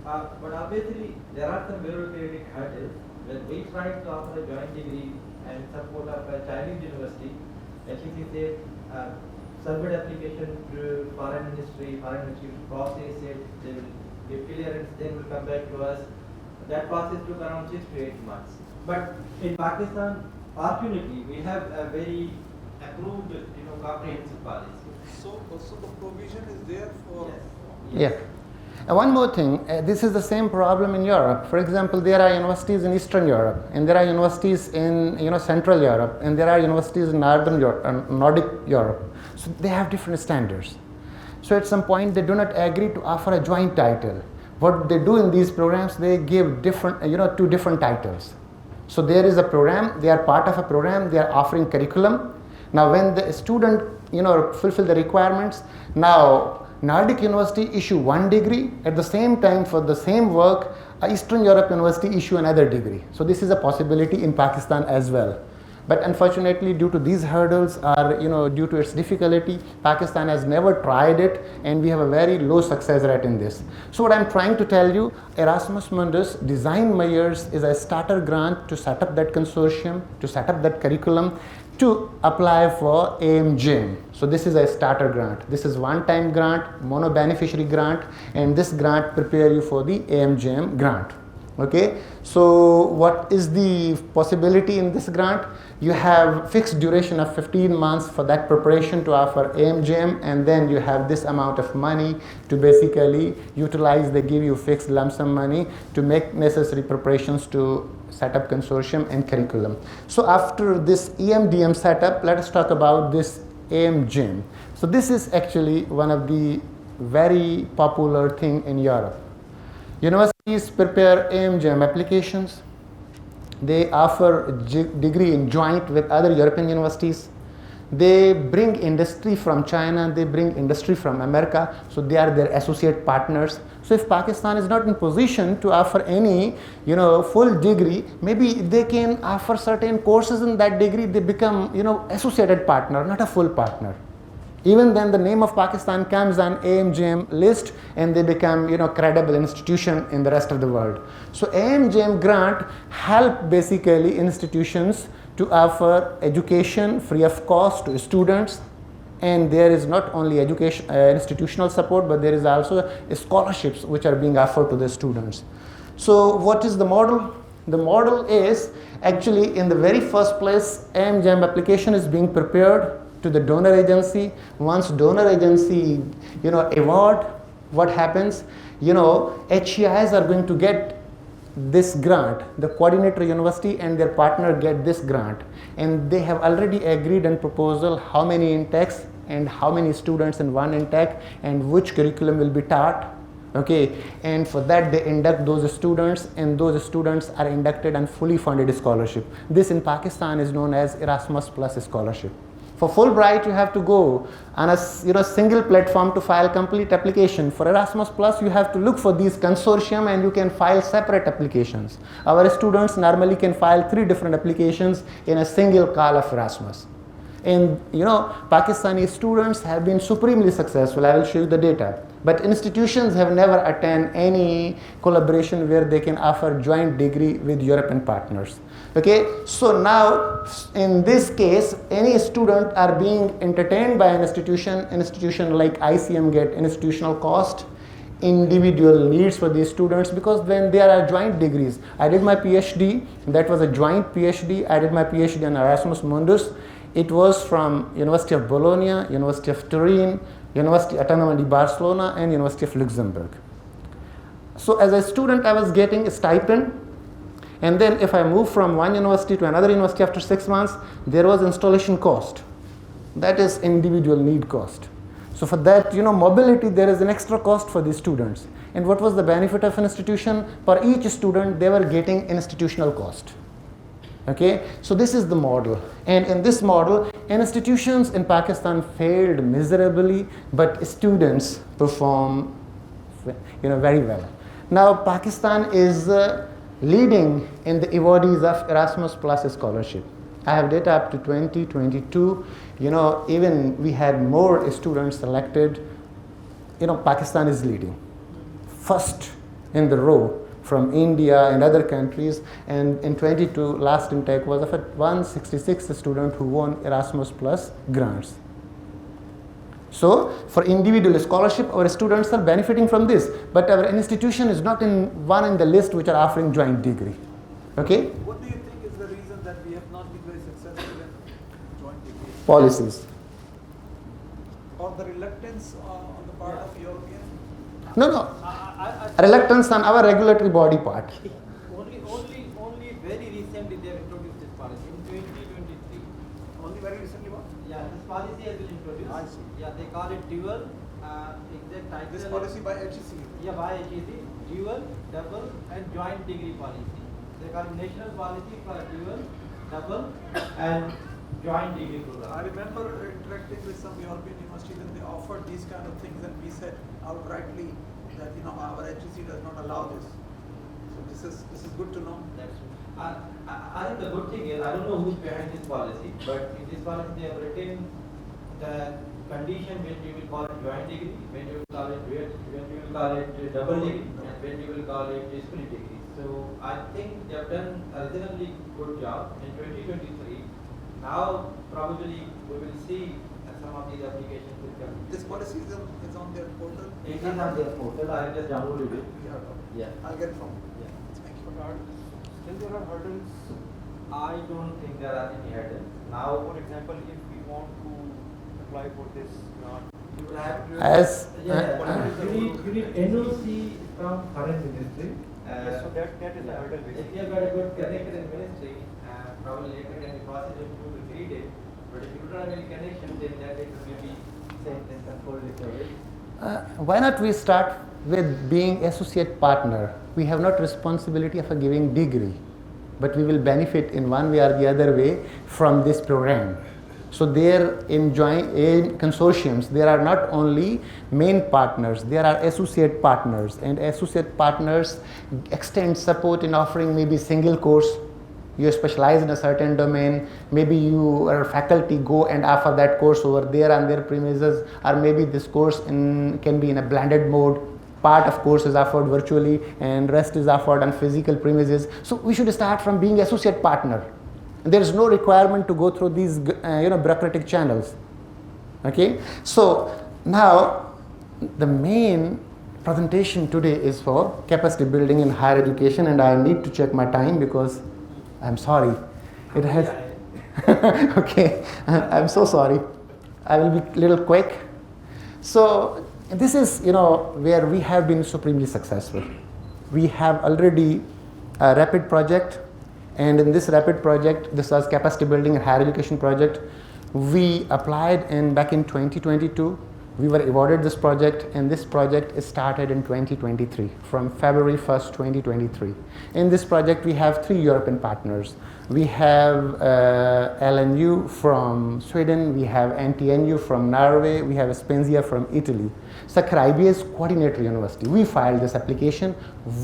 But obviously there are some bureaucratic hurdles. When we try to offer a joint degree and support of a Chinese university, HEC says submit application to foreign ministry process it, they will give clearance, then will come back to us. That process took around 6 to 8 months. But in Pakistan, fortunately, we have a very approved, comprehensive policy. So the provision is there for. Yes. Yeah. And one more thing, this is the same problem in Europe. For example, there are universities in Eastern Europe, and there are universities in Central Europe, and there are universities in Northern Europe, Nordic Europe. So they have different standards. So at some point, they do not agree to offer a joint title. What they do in these programs, they give different, 2 different titles. So there is a program, they are part of a program, they are offering curriculum. Now when the student, fulfill the requirements, now Nordic University issue 1 degree, at the same time for the same work, Eastern Europe University issue another degree. So this is a possibility in Pakistan as well. But unfortunately, due to these hurdles or due to its difficulty, Pakistan has never tried it, and we have a very low success rate in this. So what I'm trying to tell you, Erasmus Mundus Design Measures is a starter grant to set up that consortium, to set up that curriculum, to apply for AMGM. So this is a starter grant. This is one-time grant, mono-beneficiary grant, and this grant prepare you for the AMGM grant. Okay, so what is the possibility in this grant? You have fixed duration of 15 months for that preparation to offer AMGM, and then you have this amount of money to basically utilize. They give you fixed lump sum money to make necessary preparations to set up consortium and curriculum. So after this EMDM setup, let us talk about this AMGM. So this is actually one of the very popular thing in Europe. Universities prepare AMGM applications. They offer a degree in joint with other European universities. They bring industry from China, they bring industry from America, so they are their associate partners. So if Pakistan is not in position to offer any, full degree, maybe they can offer certain courses in that degree, they become, associated partner, not a full partner. Even then the name of Pakistan comes on AMGM list, and they become credible institution in the rest of the world. So AMGM grant help basically institutions to offer education free of cost to students, and there is not only education institutional support, but there is also scholarships which are being offered to the students. So what is the model? The model is actually in the very first place, AMGM application is being prepared to the donor agency. Once donor agency, award, what happens? HEIs are going to get this grant, the coordinator university and their partner get this grant, and they have already agreed on proposal how many intakes and how many students in one intake and which curriculum will be taught. Okay, and for that they induct those students, and those students are inducted on fully funded scholarship. This in Pakistan is known as Erasmus Plus scholarship. For Fulbright, you have to go on a single platform to file complete application. For Erasmus Plus, you have to look for these consortium and you can file separate applications. Our students normally can file 3 different applications in a single call of Erasmus. And Pakistani students have been supremely successful. I will show you the data. But institutions have never attended any collaboration where they can offer joint degree with European partners. Okay, so now in this case, any student are being entertained by an institution like ICM get institutional cost, individual needs for these students, because when there are joint degrees. I did my PhD, that was a joint PhD. I did my PhD on Erasmus Mundus. It was from University of Bologna, University of Turin, University Autonoma di Barcelona, and University of Luxembourg. So as a student, I was getting a stipend, and then if I move from one university to another university after 6 months, there was installation cost. That is individual need cost. So for that, mobility, there is an extra cost for these students. And what was the benefit of an institution? For each student, they were getting institutional cost. Okay, so this is the model, and in this model, institutions in Pakistan failed miserably, but students perform, very well. Now Pakistan is leading in the awardees of Erasmus Plus scholarship. I have data up to 2022. Even we had more students selected. Pakistan is leading, first in the row from India and other countries, and in 22 last intake was of a 166 student who won Erasmus Plus grants. So for individual scholarship, our students are benefiting from this, but our institution is not in the list which are offering joint degree. Okay? What do you think is the reason that we have not been very successful in joint degree? Policies. Or the reluctance on the part of European? No. Reluctance on our regulatory body part. Only very recently they have introduced this policy in 2023. Only very recently what? Yeah, this policy has been introduced. I see. Yeah, they call it dual. Exact title. This policy by HEC? Yeah, by HEC, dual, double, and joint degree policy. They call it national policy for dual, double, and joint degree program. I remember interacting with some European universities and they offered these kind of things, and we said outrightly that our HEC does not allow this. So this is good to know. That's I think the good thing is, I don't know who's behind this policy, but in this policy they have written the condition when you will call it joint degree, when you will call it dual, when you will call it double degree, and when you will call it split degree. So I think they have done a reasonably good job in 2023. Now probably we will see some of these applications will come. This policy is on their portal? It is on their portal. I just downloaded it. Yeah. I'll get it from you. Yeah. Thank you. Still there are hurdles. I don't think there are any hurdles. Now, for example, if we want to apply for this grant, You will have to As you need NOC from foreign ministry. yes, so that is a hurdle. If you have got a good connection in ministry, probably later can be possible to 2 to 3 days. But if you don't have any connection, then that it will be same and controlled recovery. why not we start with being associate partner? We have not responsibility of a giving degree, but we will benefit in one way or the other way from this program. So there in consortiums, there are not only main partners, there are associate partners, and associate partners extend support in offering maybe single course. You specialize in a certain domain, maybe you or faculty go and offer that course over there on their premises, or maybe this course can be in a blended mode. Part of course is offered virtually and rest is offered on physical premises. So we should start from being associate partner. There is no requirement to go through these bureaucratic channels. Okay, so now the main presentation today is for capacity building in higher education, and I need to check my time because I'm sorry. It has. Okay, I'm so sorry. I will be a little quick. So this is where we have been supremely successful. We have already a rapid project, and in this rapid project, this was capacity building and higher education project. We applied back in 2022. We were awarded this project, and this project is started in 2023, from February 1st, 2023. In this project, we have 3 European partners. We have LNU from Sweden, we have NTNU from Norway, we have Spenzia from Italy. Sukkur IBA is coordinator university. We filed this application,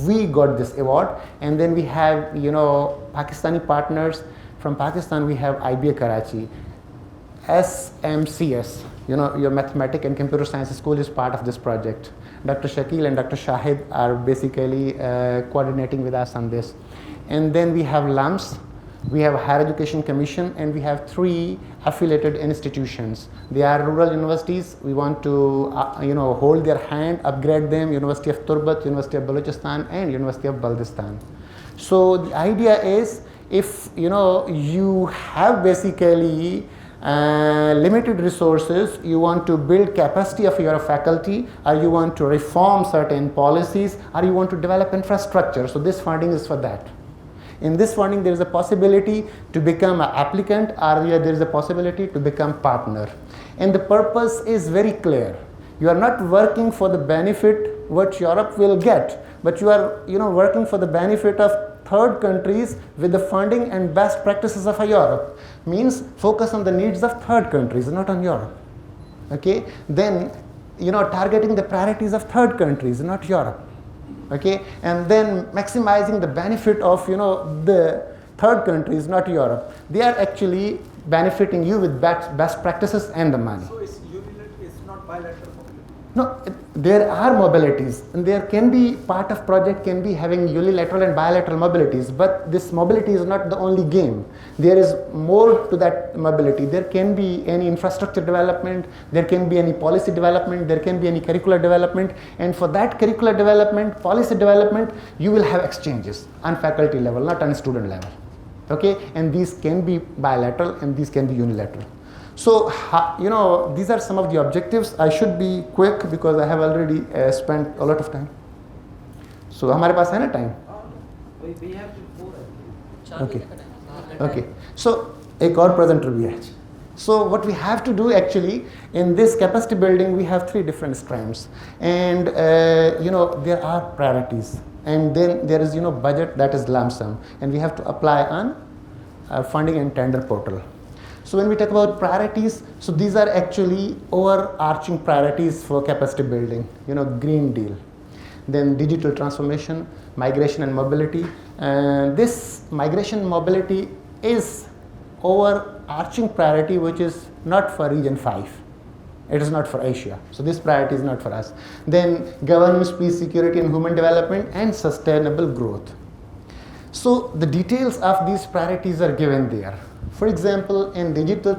we got this award, and then we have, Pakistani partners. From Pakistan, we have IBA Karachi. SMCS, your Mathematics and Computer Science School is part of this project. Dr. Shakil and Dr. Shahid are basically coordinating with us on this. And then we have LUMS, we have Higher Education Commission, and we have 3 affiliated institutions. They are rural universities. We want to, hold their hand, upgrade them, University of Turbat, University of Balochistan, and University of Baltistan. So the idea is, if, you have basically limited resources, you want to build capacity of your faculty, or you want to reform certain policies, or you want to develop infrastructure. So this funding is for that. In this funding, there is a possibility to become an applicant, or there is a possibility to become partner. And the purpose is very clear. You are not working for the benefit what Europe will get, but you are working for the benefit of third countries with the funding and best practices of Europe. Means focus on the needs of third countries, not on Europe. Okay? Then, targeting the priorities of third countries, not Europe. Okay? And then maximizing the benefit of, the third countries, not Europe. They are actually benefiting you with best practices and the money. So it's not bilateral mobility? No, there are mobilities, and there can be part of project can be having unilateral and bilateral mobilities, but this mobility is not the only game. There is more to that mobility. There can be any infrastructure development, there can be any policy development, there can be any curricular development, and for that curricular development, policy development, you will have exchanges on faculty level, not on student level. Okay, and these can be bilateral and these can be unilateral. So, these are some of the objectives. I should be quick because I have already spent a lot of time. So, हमारे पास है ना time? We have to Okay. Okay. So, एक और presenter भी है. So, what we have to do actually in this capacity building, we have 3 different strands, and there are priorities, and then there is budget, that is lump sum, and we have to apply on funding and tender portal. So when we talk about priorities, so these are actually overarching priorities for capacity building, Green Deal, then digital transformation, migration and mobility. This migration and mobility is overarching priority, which is not for region 5. It is not for Asia. So this priority is not for us. Then governance, peace, security and human development and sustainable growth. So the details of these priorities are given there. For example, in digital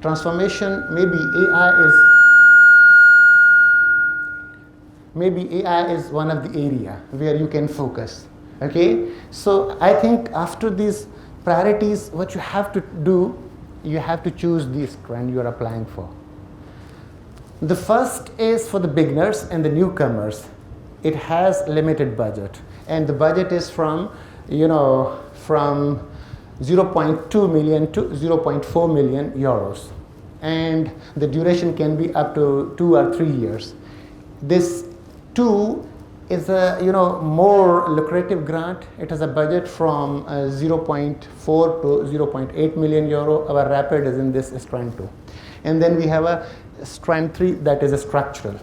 transformation, maybe AI is one of the area where you can focus. Okay, so I think after these priorities, what you have to do, you have to choose this trend you are applying for. The first is for the beginners and the newcomers. It has limited budget, and the budget is from 0.2 million to 0.4 million euros, and the duration can be up to 2 or 3 years. This 2 is a more lucrative grant. It has a budget from 0.4 to 0.8 million euro. Our rapid is in this strand 2, and then we have a strand 3 that is a structural.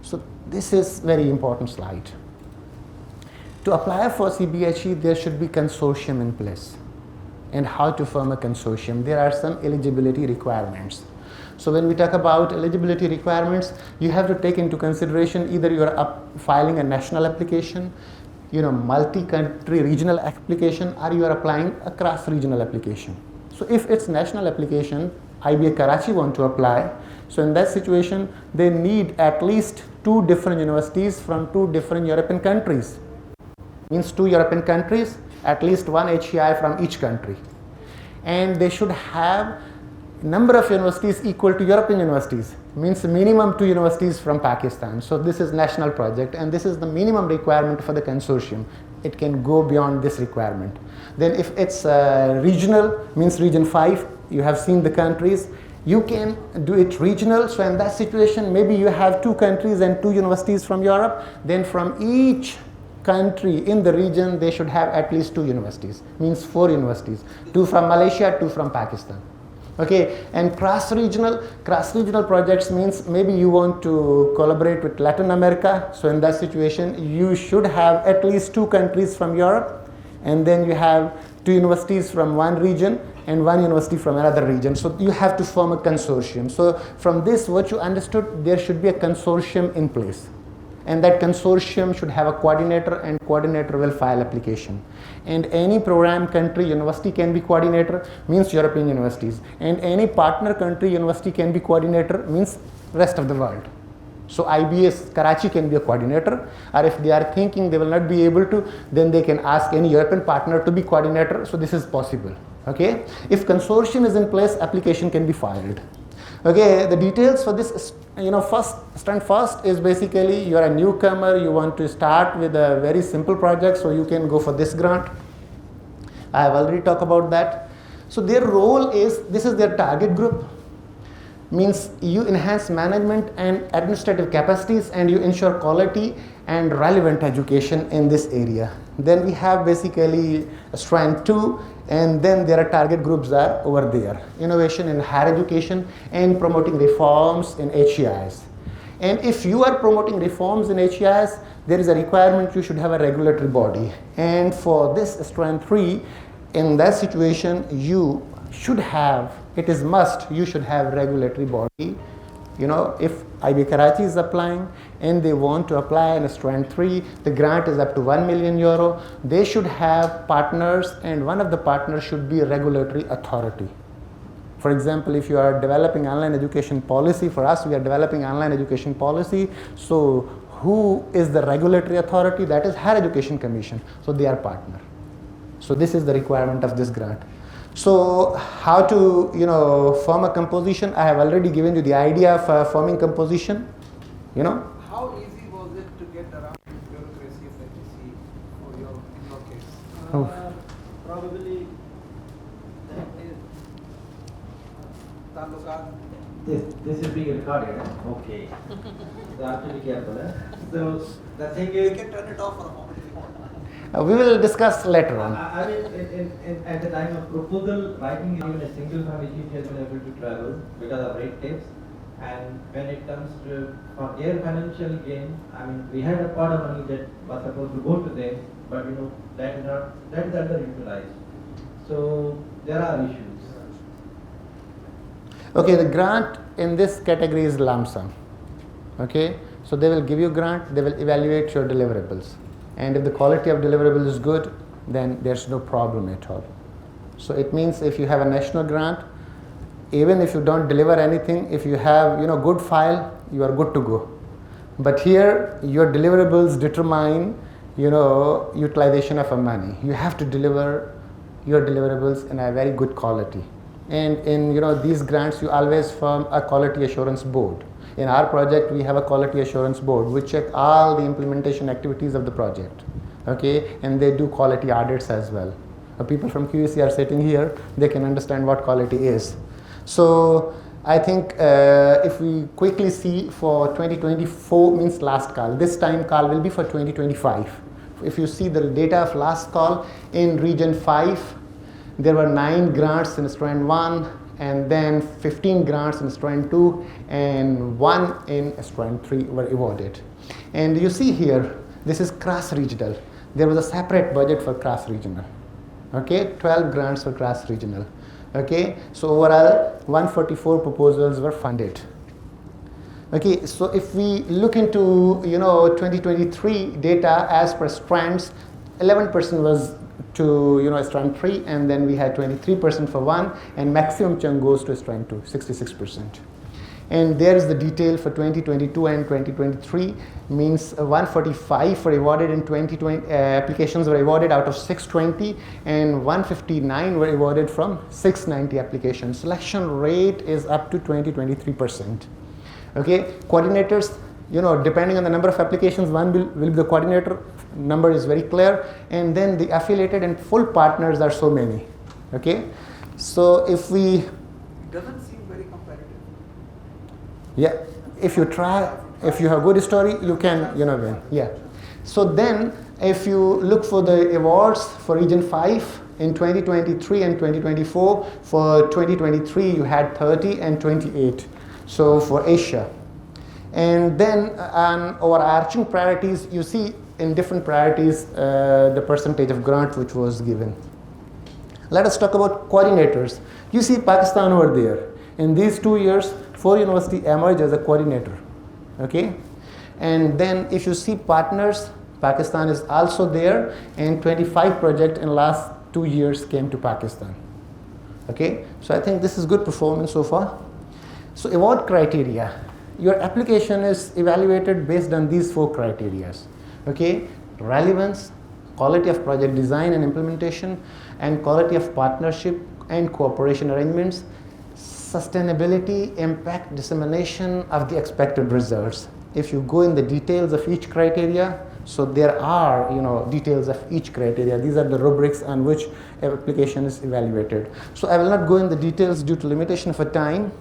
So this is very important slide. To apply for CBHE, there should be consortium in place. And how to form a consortium? There are some eligibility requirements. So when we talk about eligibility requirements, you have to take into consideration either you are filing a national application, multi-country regional application, or you are applying a cross-regional application. So if it's national application, IBA Karachi want to apply. So in that situation, they need at least 2 different universities from 2 different European countries. Means 2 European countries, at least 1 HEI from each country. And they should have number of universities equal to European universities, means minimum 2 universities from Pakistan. So this is national project, and this is the minimum requirement for the consortium. it can go beyond this requirement. Then if it's regional, means region 5, you have seen the countries, you can do it regional. So in that situation, maybe you have 2 countries and 2 universities from Europe, then from each country in the region, they should have at least 2 universities, means 4 universities, 2 from Malaysia, 2 from Pakistan. Okay, and cross-regional projects means maybe you want to collaborate with Latin America. So in that situation, you should have at least 2 countries from Europe, and then you have 2 universities from one region and 1 university from another region. So you have to form a consortium. So from this, what you understood, there should be a consortium in place. And that consortium should have a coordinator, and coordinator will file application. And any program country university can be coordinator, means European universities. And any partner country university can be coordinator, means rest of the world. So IBA Karachi can be a coordinator, or if they are thinking they will not be able to, then they can ask any European partner to be coordinator. So this is possible. Okay, if consortium is in place, application can be filed. Okay, the details for this, first is basically you are a newcomer, you want to start with a very simple project, so you can go for this grant. I have already talked about that. So their role is, this is their target group, means you enhance management and administrative capacities, and you ensure quality and relevant education in this area. Then we have basically strand 2, and then there are target groups are over there. Innovation in higher education and promoting reforms in HEIs. And if you are promoting reforms in HEIs, there is a requirement you should have a regulatory body. And for this strand 3, in that situation, you should have, it is must, you should have regulatory body. If IBA Karachi is applying and they want to apply in a strand 3, the grant is up to €1 million. They should have partners, and one of the partners should be a regulatory authority. For example, if you are developing online education policy, for us we are developing online education policy, so who is the regulatory authority? That is Higher Education Commission, so they are partner. So this is the requirement of this grant. So how to form a composition? I have already given you the idea of forming composition. How easy was it to get around the bureaucracy of HEC in your case? Probably Talukat. this is being recorded. Okay. So I have to be careful. So the thing You is, can turn it off for a moment if you want. We will discuss later on. I mean, at the time of proposal, writing, even a single family chief has been able to travel because of red tapes. And when it comes to for their financial gain, I mean, we had a part of money that was supposed to go to them, but that is underutilized. So there are issues. Okay, the grant in this category is lump sum. Okay, so they will give you grant, they will evaluate your deliverables. And if the quality of deliverable is good, then there's no problem at all. So it means if you have a national grant, even if you don't deliver anything, if you have good file, you are good to go. But here your deliverables determine utilization of a money. You have to deliver your deliverables in a very good quality. And in these grants, you always form a quality assurance board. In our project, we have a quality assurance board. We check all the implementation activities of the project. Okay, and they do quality audits as well. People from QEC are sitting here, they can understand what quality is. So I think if we quickly see for 2024 means last call, this time call will be for 2025. If you see the data of last call in region 5, there were 9 grants in strand 1, and then 15 grants in strand 2, and 1 in strand 3 were awarded. And you see here, this is cross-regional. There was a separate budget for cross-regional. Okay, 12 grants for cross-regional. Okay, so overall 144 proposals were funded. Okay, so if we look into 2023 data as per strands, 11% was to strand 3, and then we had 23% for 1, and maximum chunk goes to strand 2, 66%. And there is the detail for 2022 and 2023, means 145 were awarded in 2020, applications were awarded out of 620, and 159 were awarded from 690 applications. Selection rate is up to 23%. Okay, coordinators, depending on the number of applications, one will be the coordinator, number is very clear, and then the affiliated and full partners are so many. Okay, so if we, It doesn't seem very competitive. yeah, if you try, if you have good story, you can, win. Yeah. So then, if you look for the awards for Region 5 in 2023 and 2024, for 2023 you had 30 and 28. So for Asia. And then on overarching priorities, you see in different priorities the percentage of grant which was given. Let us talk about coordinators. You see Pakistan over there. In these 2 years, 4 universities emerged as a coordinator. Okay? And then if you see partners, Pakistan is also there, and 25 projects in last 2 years came to Pakistan. Okay? So I think this is good performance so far. So award criteria. Your application is evaluated based on these 4 criteria. Okay? Relevance, quality of project design and implementation, and quality of partnership and cooperation arrangements, sustainability, impact, dissemination of the expected results. If you go in the details of each criteria, so there are details of each criteria. These are the rubrics on which application is evaluated. So I will not go in the details due to limitation of time.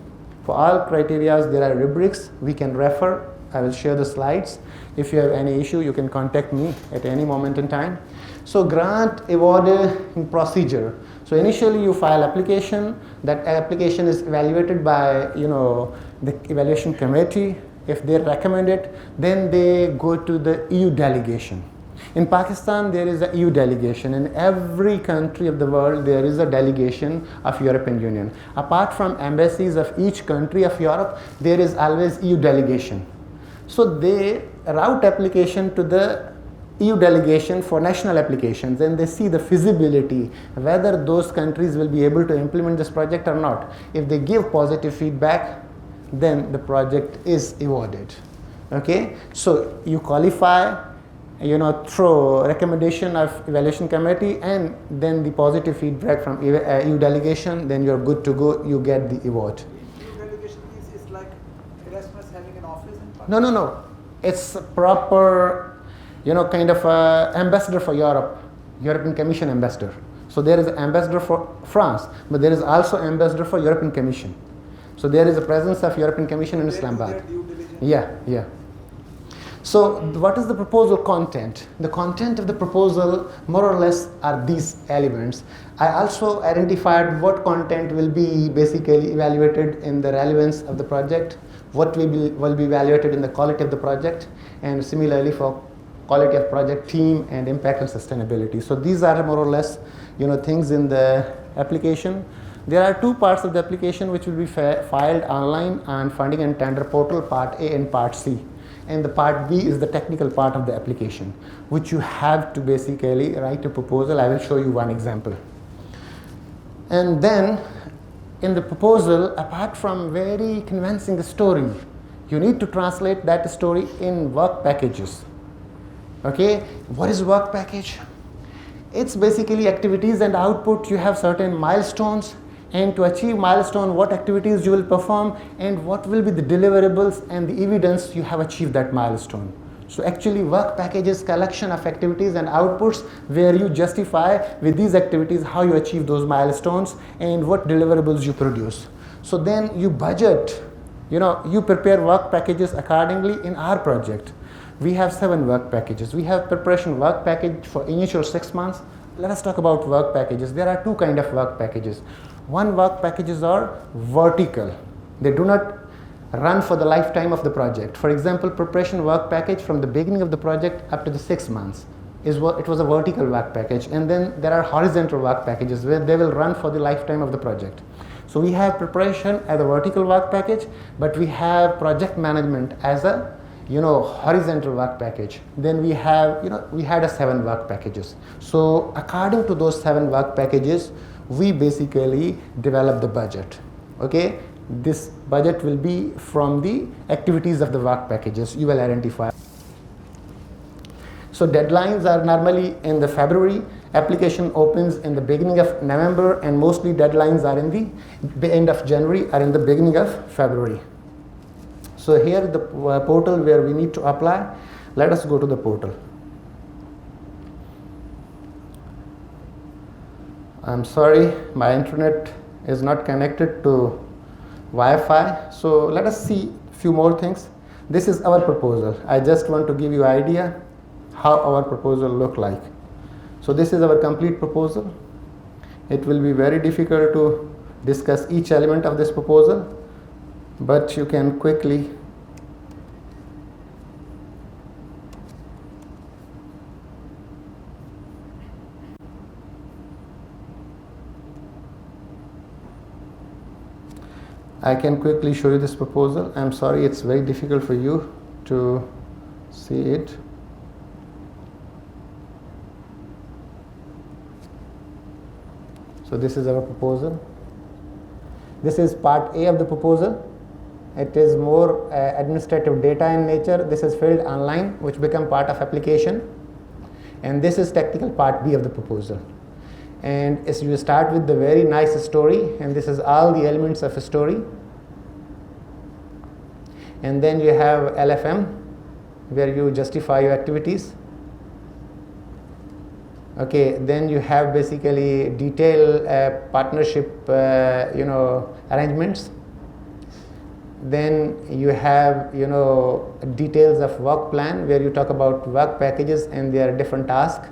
For all criteria, there are rubrics we can refer. I will share the slides. If you have any issue, you can contact me at any moment in time. So grant awarding procedure. So initially you file application. That application is evaluated by the evaluation committee. If they recommend it, then they go to the EU delegation. In Pakistan, there is a EU delegation. In every country of the world, there is a delegation of European Union. Apart from embassies of each country of Europe, there is always EU delegation. So they route application to the EU delegation for national applications, and they see the feasibility, whether those countries will be able to implement this project or not. If they give positive feedback, then the project is awarded. Okay, so you qualify through recommendation of evaluation committee and then the positive feedback from EU delegation, then you're good to go, you get the award. EU delegation is like Erasmus having an office in Pakistan? No. It's a proper, kind of ambassador for Europe, European Commission ambassador. So there is an ambassador for France, but there is also ambassador for European Commission. So there is a presence of European Commission in Islamabad. Yeah. So what is the proposal content? The content of the proposal more or less are these elements. I also identified what content will be basically evaluated in the relevance of the project, what will be evaluated in the quality of the project, and similarly for quality of project team and impact and sustainability. So these are more or less things in the application. There are 2 parts of the application which will be filed online on funding and tender portal, part A and part C. And the part B is the technical part of the application, which you have to basically write a proposal. I will show you one example. And then in the proposal, apart from very convincing story, you need to translate that story in work packages. Okay, what is work package? It's basically activities and output. You have certain milestones, and to achieve milestone, what activities you will perform and what will be the deliverables and the evidence you have achieved that milestone. So actually work package is collection of activities and outputs where you justify with these activities how you achieve those milestones and what deliverables you produce. So then you budget, you prepare work packages accordingly. In our project, we have 7 work packages. We have preparation work package for initial 6 months. Let us talk about work packages. There are 2 kinds of work packages. One work packages are vertical. They do not run for the lifetime of the project. For example, preparation work package from the beginning of the project up to the 6 months. It was a vertical work package. And then there are horizontal work packages where they will run for the lifetime of the project. So we have preparation as a vertical work package, but we have project management as a horizontal work package. Then we have, we had a 7 work packages. So according to those 7 work packages, we basically develop the budget. Okay, this budget will be from the activities of the work packages you will identify. So deadlines are normally in the February. Application opens in the beginning of November, and mostly deadlines are in the end of January or in the beginning of February. So here is the portal where we need to apply. Let us go to the portal. I'm sorry, my internet is not connected to Wi-Fi. So let us see few more things. This is our proposal. I just want to give you an idea how our proposal look like. So this is our complete proposal. It will be very difficult to discuss each element of this proposal, but you can quickly I can quickly show you this proposal. I'm sorry, it's very difficult for you to see it. So this is our proposal. This is part A of the proposal. It is more administrative data in nature. This is filled online, which become part of application. And this is technical part B of the proposal. And as you start with the very nice story, and this is all the elements of a story. And then you have LFM, where you justify your activities. Okay, then you have basically detailed partnership, arrangements. Then you have, details of work plan, where you talk about work packages and their different tasks.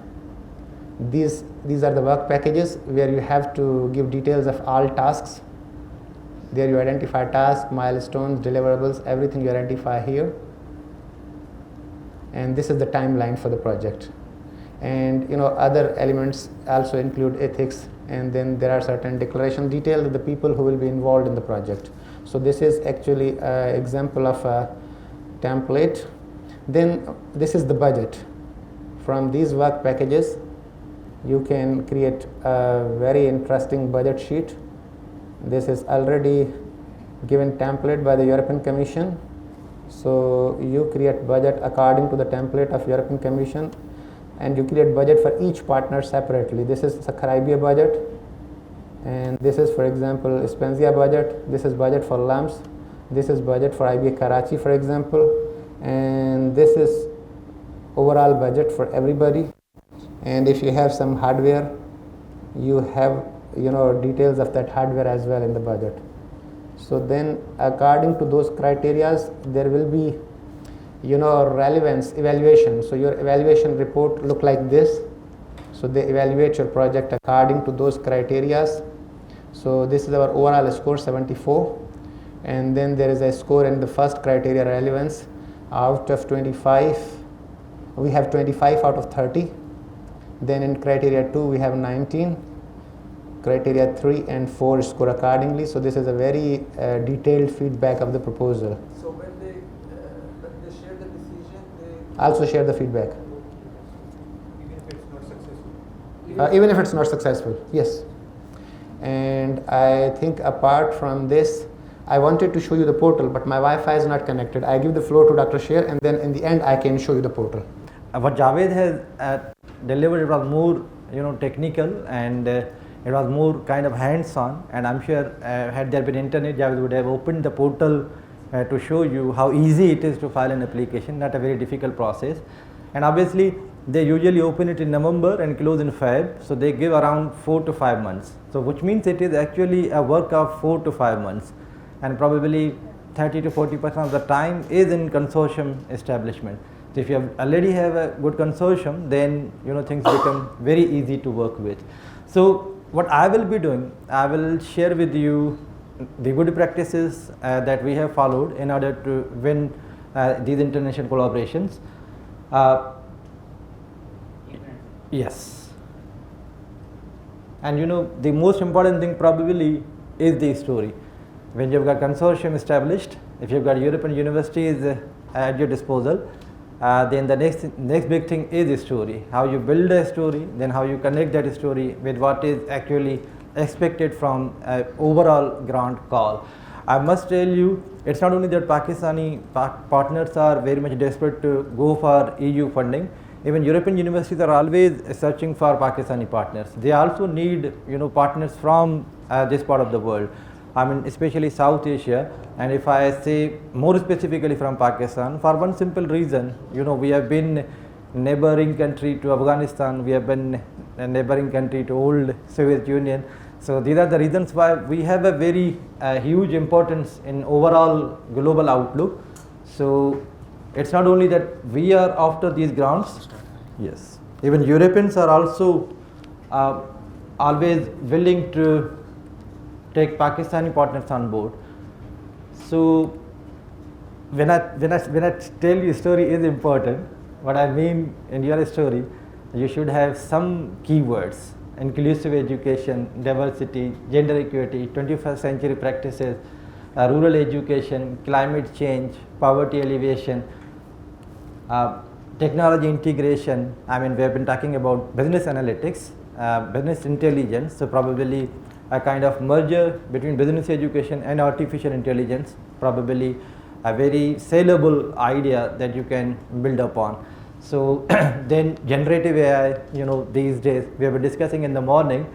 These are the work packages where you have to give details of all tasks. There you identify tasks, milestones, deliverables, everything you identify here. And this is the timeline for the project. And other elements also include ethics, and then there are certain declaration details of the people who will be involved in the project. So this is actually an example of a template. Then this is the budget. From these work packages, you can create a very interesting budget sheet. This is already given template by the European Commission. So you create budget according to the template of European Commission, and you create budget for each partner separately. This is Sukkur IBA budget, and this is, for example, Spenzia budget. This is budget for LUMS. This is budget for IBA Karachi, for example, and this is overall budget for everybody. And if you have some hardware, you have details of that hardware as well in the budget. So then according to those criterias, there will be relevance evaluation. So your evaluation report look like this. So they evaluate your project according to those criterias. So this is our overall score, 74, and then there is a score in the first criteria, relevance. Out of 25, we have 25 out of 30. Then in criteria 2 we have 19, criteria 3 and 4 score accordingly. So this is a very detailed feedback of the proposal. So when they share the decision, they Also share the feedback. Even if it's not successful. Even if it's not successful, yes. And I think apart from this, I wanted to show you the portal, but my Wi-Fi is not connected. I give the floor to Dr. Sher, and then in the end I can show you the portal. What Javed has delivered, it was more technical, and it was more kind of hands-on, and I'm sure had there been internet, Javed would have opened the portal to show you how easy it is to file an application, not a very difficult process. And obviously they usually open it in November and close in Feb, so they give around 4 to 5 months, so which means it is actually a work of 4 to 5 months, and probably 30 to 40% of the time is in consortium establishment. So if you already have a good consortium, then things become very easy to work with. So what I will be doing, I will share with you the good practices that we have followed in order to win these international collaborations. Yes. And the most important thing probably is the story. When you've got consortium established, if you've got European universities at your disposal, then the next big thing is the story. How you build a story, then how you connect that story with what is actually expected from overall grant call. I must tell you, it's not only that Pakistani partners are very much desperate to go for EU funding. Even European universities are always searching for Pakistani partners. They also need partners from this part of the world. I mean, especially South Asia, and if I say more specifically from Pakistan, for one simple reason, we have been neighboring country to Afghanistan, we have been a neighboring country to old Soviet Union. So these are the reasons why we have a very huge importance in overall global outlook. So it's not only that we are after these grounds, yes, even Europeans are also always willing to take Pakistani partners on board. So when I tell you story is important, what I mean in your story, you should have some keywords: inclusive education, diversity, gender equity, 21st century practices, rural education, climate change, poverty alleviation, technology integration. I mean, we have been talking about business analytics, business intelligence, so probably a kind of merger between business education and artificial intelligence, probably a very saleable idea that you can build upon. So then generative AI, these days we have been discussing in the morning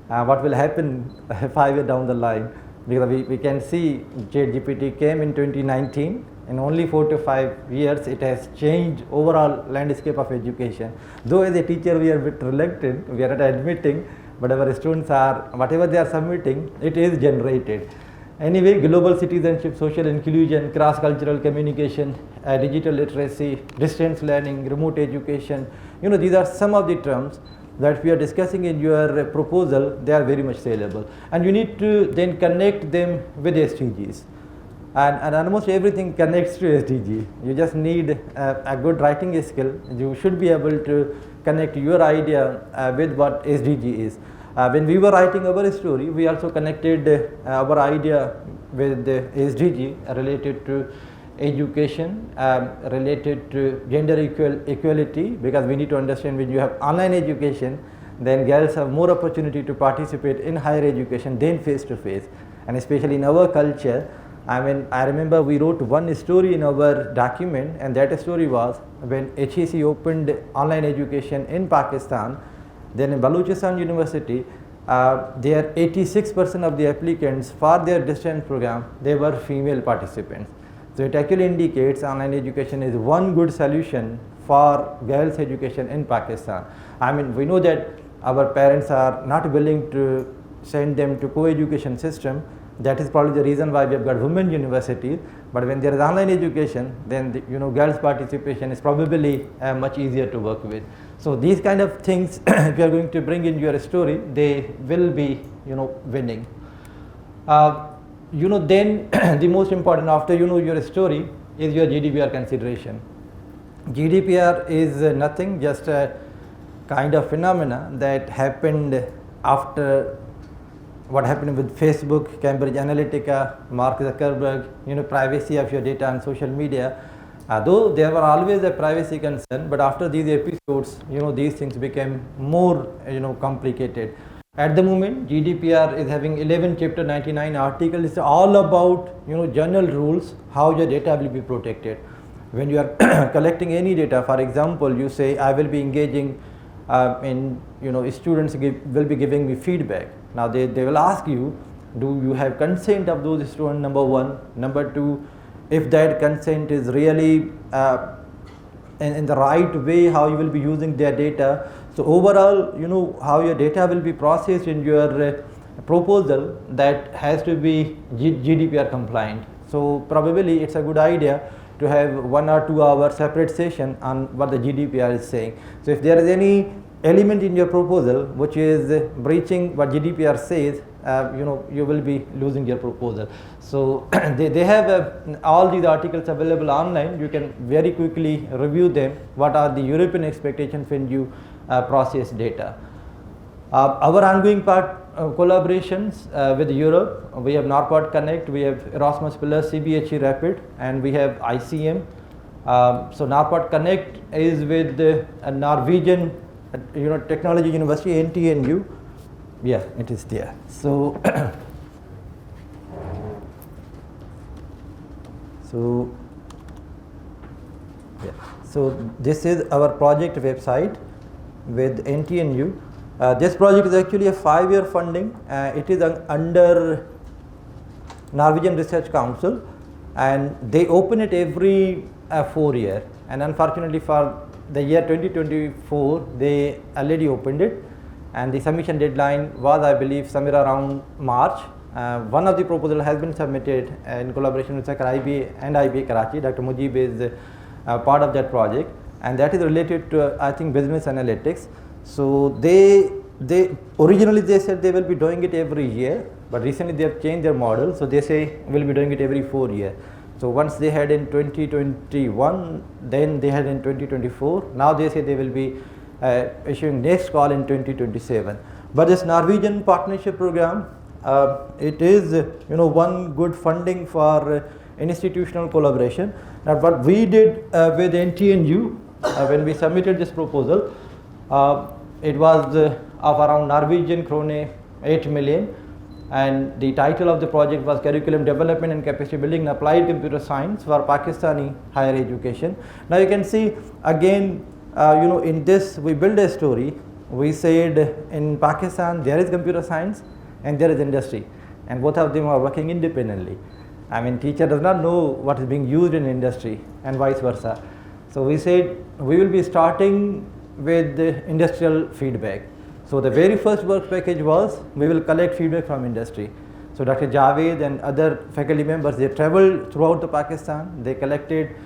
what will happen 5 years down the line, because we can see ChatGPT came in 2019. In only 4 to 5 years, it has changed overall landscape of education. Though as a teacher we are a bit reluctant, we are not admitting, but our students are, whatever they are submitting, it is generated. Anyway, global citizenship, social inclusion, cross-cultural communication, digital literacy, distance learning, remote education, these are some of the terms that we are discussing in your proposal. They are very much saleable, and you need to then connect them with SDGs. And almost everything connects to SDG. You just need a good writing skill. You should be able to connect your idea with what SDG is. When we were writing our story, we also connected our idea with the SDG related to education, related to gender equality, because we need to understand when you have online education, then girls have more opportunity to participate in higher education than face to face. And especially in our culture, I mean, I remember we wrote one story in our document, and that story was when HEC opened online education in Pakistan. Then in Balochistan University, there 86% of the applicants for their distance program, they were female participants. So it actually indicates online education is one good solution for girls' education in Pakistan. I mean, we know that our parents are not willing to send them to co-education system. That is probably the reason why we have got women universities. But when there is online education, then girls' participation is probably much easier to work with. So these kind of things, if you are going to bring in your story, they will be winning. Then the most important after your story is your GDPR consideration. GDPR is nothing, just a kind of phenomena that happened after what happened with Facebook, Cambridge Analytica, Mark Zuckerberg, privacy of your data on social media. Though there were always a privacy concern, but after these episodes, these things became more, complicated. At the moment, GDPR is having 11 chapter 99 articles. It's all about, general rules, how your data will be protected. When you are collecting any data, for example, you say, I will be engaging in, students will be giving me feedback. Now they will ask you, do you have consent of those students, number one. Number two, if that consent is really in the right way, how you will be using their data. So overall, how your data will be processed in your proposal, that has to be GDPR compliant. So probably it's a good idea to have 1 or 2 hour separate session on what the GDPR is saying. So if there is any element in your proposal which is breaching what GDPR says, you will be losing your proposal. So they have all these articles available online. You can very quickly review them. What are the European expectations when you process data? Our ongoing collaborations with Europe, we have Norpod Connect, we have Erasmus Plus, CBHE Rapid, and we have ICM. So Norpod Connect is with a Norwegian Technology University, NTNU. Yeah, it is there. So so this is our project website with NTNU. This project is actually a 5-year funding. It is under Norwegian Research Council, and they open it every 4 years. And unfortunately for the year 2024, they already opened it, and the submission deadline was, I believe, somewhere around March. One of the proposals has been submitted in collaboration with Sukkur IBA and IBA Karachi. Dr. Mujib is part of that project, and that is related to, I think, business analytics. So they originally they said they will be doing it every year, but recently they have changed their model. So they say we'll be doing it every 4 years. So once they had in 2021, then they had in 2024. Now they say they will be issuing next call in 2027. But this Norwegian partnership program, it is one good funding for institutional collaboration. Now what we did with NTNU when we submitted this proposal, it was of around Norwegian krone 8 million, and the title of the project was Curriculum Development and Capacity Building in Applied Computer Science for Pakistani higher education. Now you can see again, in this we build a story. We said in Pakistan there is computer science and there is industry, and both of them are working independently. I mean, teacher does not know what is being used in industry and vice versa. So we said we will be starting with the industrial feedback. So the very first work package was we will collect feedback from industry. So Dr. Javed and other faculty members, they traveled throughout the Pakistan. They collected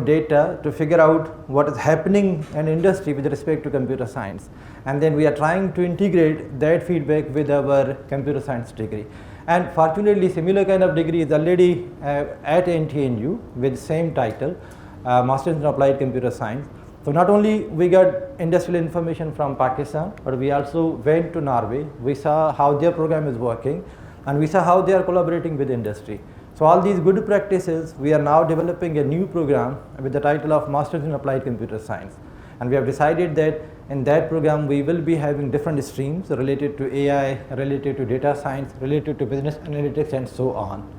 data to figure out what is happening in industry with respect to computer science. And then we are trying to integrate that feedback with our computer science degree. And fortunately, similar kind of degree is already at NTNU with same title, Masters in Applied Computer Science. So not only we got industrial information from Pakistan, but we also went to Norway. We saw how their program is working, and we saw how they are collaborating with industry. So all these good practices, we are now developing a new program with the title of Masters in Applied Computer Science. And we have decided that in that program we will be having different streams related to AI, related to data science, related to business analytics, and so on.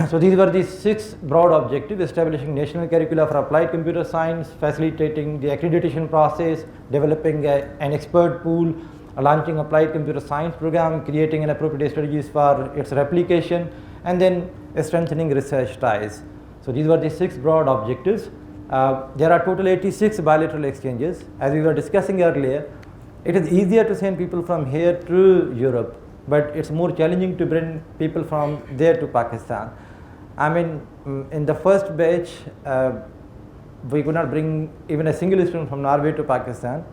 So these were the 6 broad objectives: establishing national curricula for applied computer science, facilitating the accreditation process, developing an expert pool, launching applied computer science program, creating an appropriate strategies for its replication, and then strengthening research ties. So these were the 6 broad objectives. There are total 86 bilateral exchanges. As we were discussing earlier, it is easier to send people from here to Europe, but it's more challenging to bring people from there to Pakistan. I mean, in the first batch, we could not bring even a single student from Norway to Pakistan.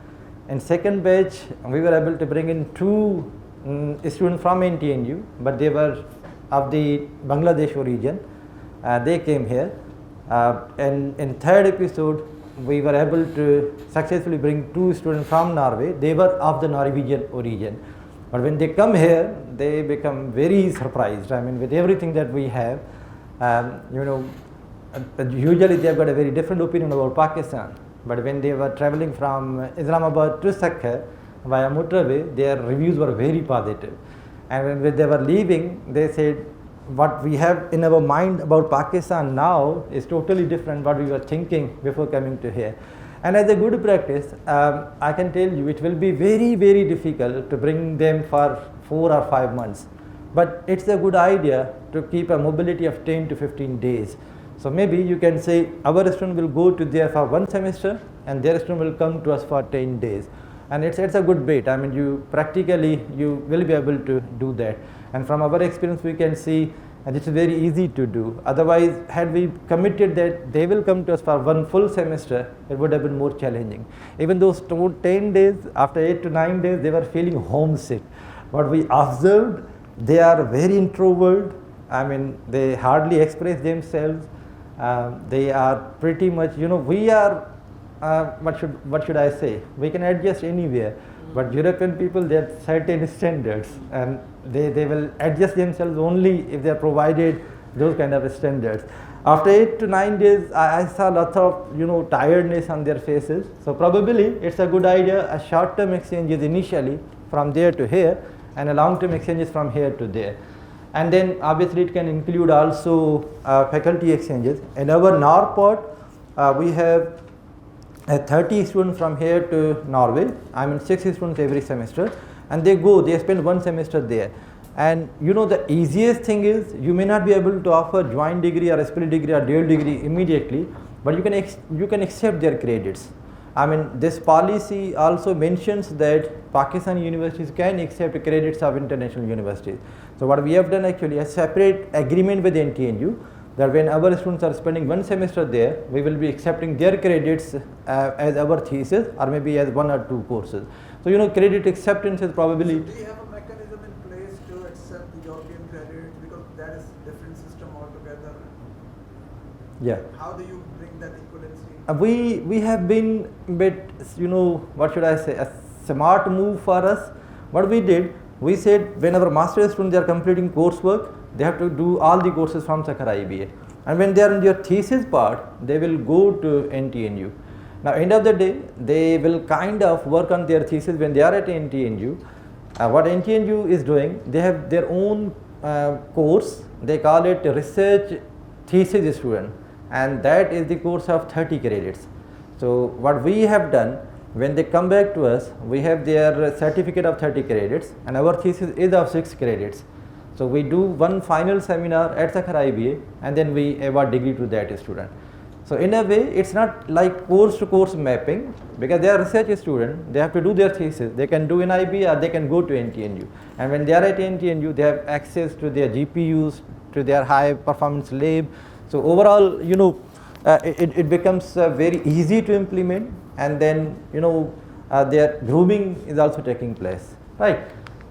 In second batch, we were able to bring in 2 students from NTNU, but they were of the Bangladesh origin. They came here. And in third episode, we were able to successfully bring 2 students from Norway. They were of the Norwegian origin. But when they come here, they become very surprised. I mean, with everything that we have, usually they have got a very different opinion about Pakistan. But when they were traveling from Islamabad to Sukkur via motorway, their reviews were very positive. And when they were leaving, they said, what we have in our mind about Pakistan now is totally different what we were thinking before coming to here. And as a good practice, I can tell you it will be very, very difficult to bring them for 4 or 5 months. But it's a good idea to keep a mobility of 10 to 15 days. So maybe you can say our student will go to there for 1 semester and their student will come to us for 10 days. And it's a good bet. I mean, you will be able to do that. And from our experience, we can see and it's very easy to do. Otherwise, had we committed that they will come to us for 1 full semester, it would have been more challenging. Even those 10 days, after 8 to 9 days, they were feeling homesick. What we observed, they are very introvert. I mean, they hardly express themselves. They are pretty much, we are, what should I say? We can adjust anywhere. But European people, they have certain standards and they will adjust themselves only if they are provided those kind of standards. After 8 to 9 days, I saw lots of tiredness on their faces. So probably it's a good idea, a short-term exchange is initially from there to here and a long-term exchange is from here to there. And then obviously it can include also faculty exchanges. In our Norport, we have 30 students from here to Norway. I mean 6 students every semester, and they spend 1 semester there. And you know, the easiest thing is you may not be able to offer joint degree or a split degree or dual degree immediately, but you can accept their credits. I mean, this policy also mentions that Pakistani universities can accept credits of international universities. So what we have done actually a separate agreement with NTNU that when our students are spending one semester there, we will be accepting their credits as our thesis or maybe as 1 or 2 courses. So you know, credit acceptance is probably. So do you have a mechanism in place to accept the European credit, because that is different system altogether? Yeah. How do you bring that equivalency? We have been a bit, you know, what should I say, a smart move for us. What we did, we said when our master's students they are completing coursework, they have to do all the courses from Sukkur IBA, and when they are in their thesis part, they will go to NTNU. Now, end of the day, they will kind of work on their thesis when they are at NTNU. What NTNU is doing, they have their own course. They call it research thesis student, and that is the course of 30 credits. So what we have done, when they come back to us, we have their certificate of 30 credits, and our thesis is of 6 credits. So we do one final seminar at Sukkur IBA, and then we award degree to that student. So in a way, it's not like course to course mapping, because they are research student, they have to do their thesis. They can do in IBA or they can go to NTNU. And when they are at NTNU, they have access to their GPUs, to their high performance lab. So overall, you know, it becomes very easy to implement, and then you know their grooming is also taking place, right?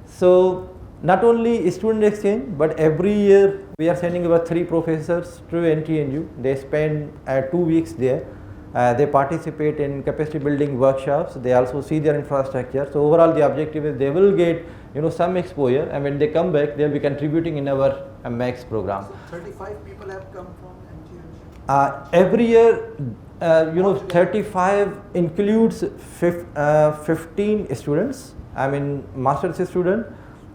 So not only student exchange, but every year we are sending about 3 professors to NTNU. They spend 2 weeks there. They participate in capacity building workshops. They also see their infrastructure. So overall, the objective is they will get some exposure, and when they come back, they will be contributing in our MAX program. So 35 people have come from NTNU. Every year, 35 includes 15 students. I mean, master's student,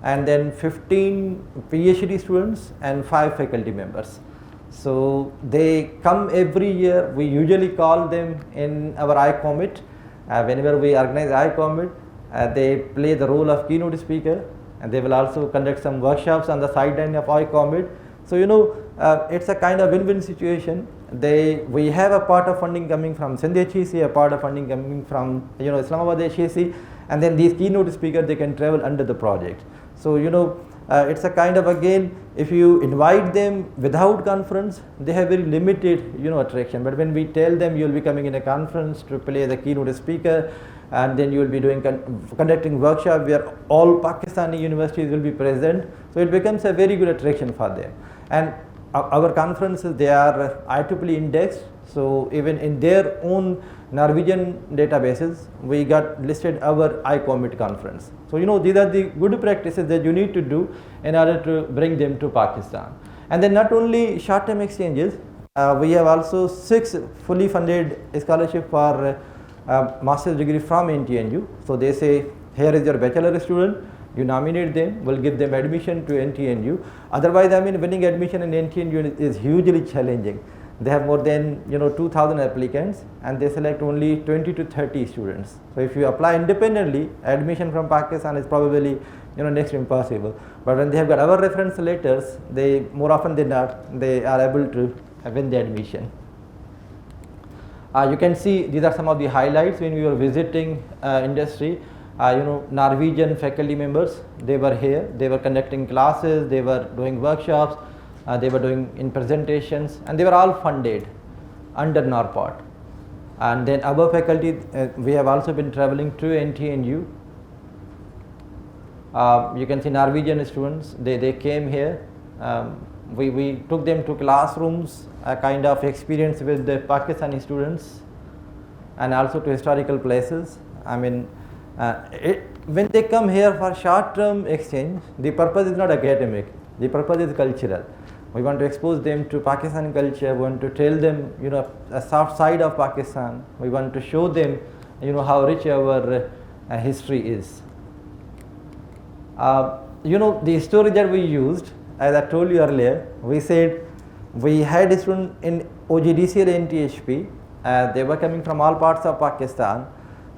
and then 15 PhD students and 5 faculty members. So they come every year. We usually call them in our iCommit. Whenever we organize iCommit, they play the role of keynote speaker, and they will also conduct some workshops on the sideline of iCommit. So it's a kind of win-win situation. We have a part of funding coming from Sindh HEC, a part of funding coming from Islamabad HEC, and then these keynote speakers, they can travel under the project. So it's a kind of, again, if you invite them without conference, they have very limited attraction. But when we tell them you will be coming in a conference to play the keynote speaker, and then you will be doing conducting workshop where all Pakistani universities will be present, so it becomes a very good attraction for them. And our conferences, they are IEEE indexed, so even in their own Norwegian databases, we got listed our iCommit conference. So these are the good practices that you need to do in order to bring them to Pakistan. And then not only short-term exchanges, we have also 6 fully funded scholarship for master's degree from NTNU. So they say, here is your bachelor student, you nominate them, we'll give them admission to NTNU. Otherwise, winning admission in NTNU is hugely challenging. They have more than 2,000 applicants, and they select only 20 to 30 students. So if you apply independently, admission from Pakistan is probably next to impossible. But when they have got our reference letters, they more often than not, they are able to win the admission. You can see these are some of the highlights when we were visiting industry. Norwegian faculty members, they were here, they were conducting classes, they were doing workshops, they were doing in presentations, and they were all funded under NORPOT. And then our faculty, we have also been traveling to NTNU. You can see Norwegian students, they came here. We took them to classrooms, a kind of experience with the Pakistani students, and also to historical places. When they come here for short-term exchange, the purpose is not academic, the purpose is cultural. We want to expose them to Pakistani culture, we want to tell them a soft side of Pakistan, we want to show them how rich our history is. The story that we used, as I told you earlier, we said we had a student in OGDCL and THP. They were coming from all parts of Pakistan,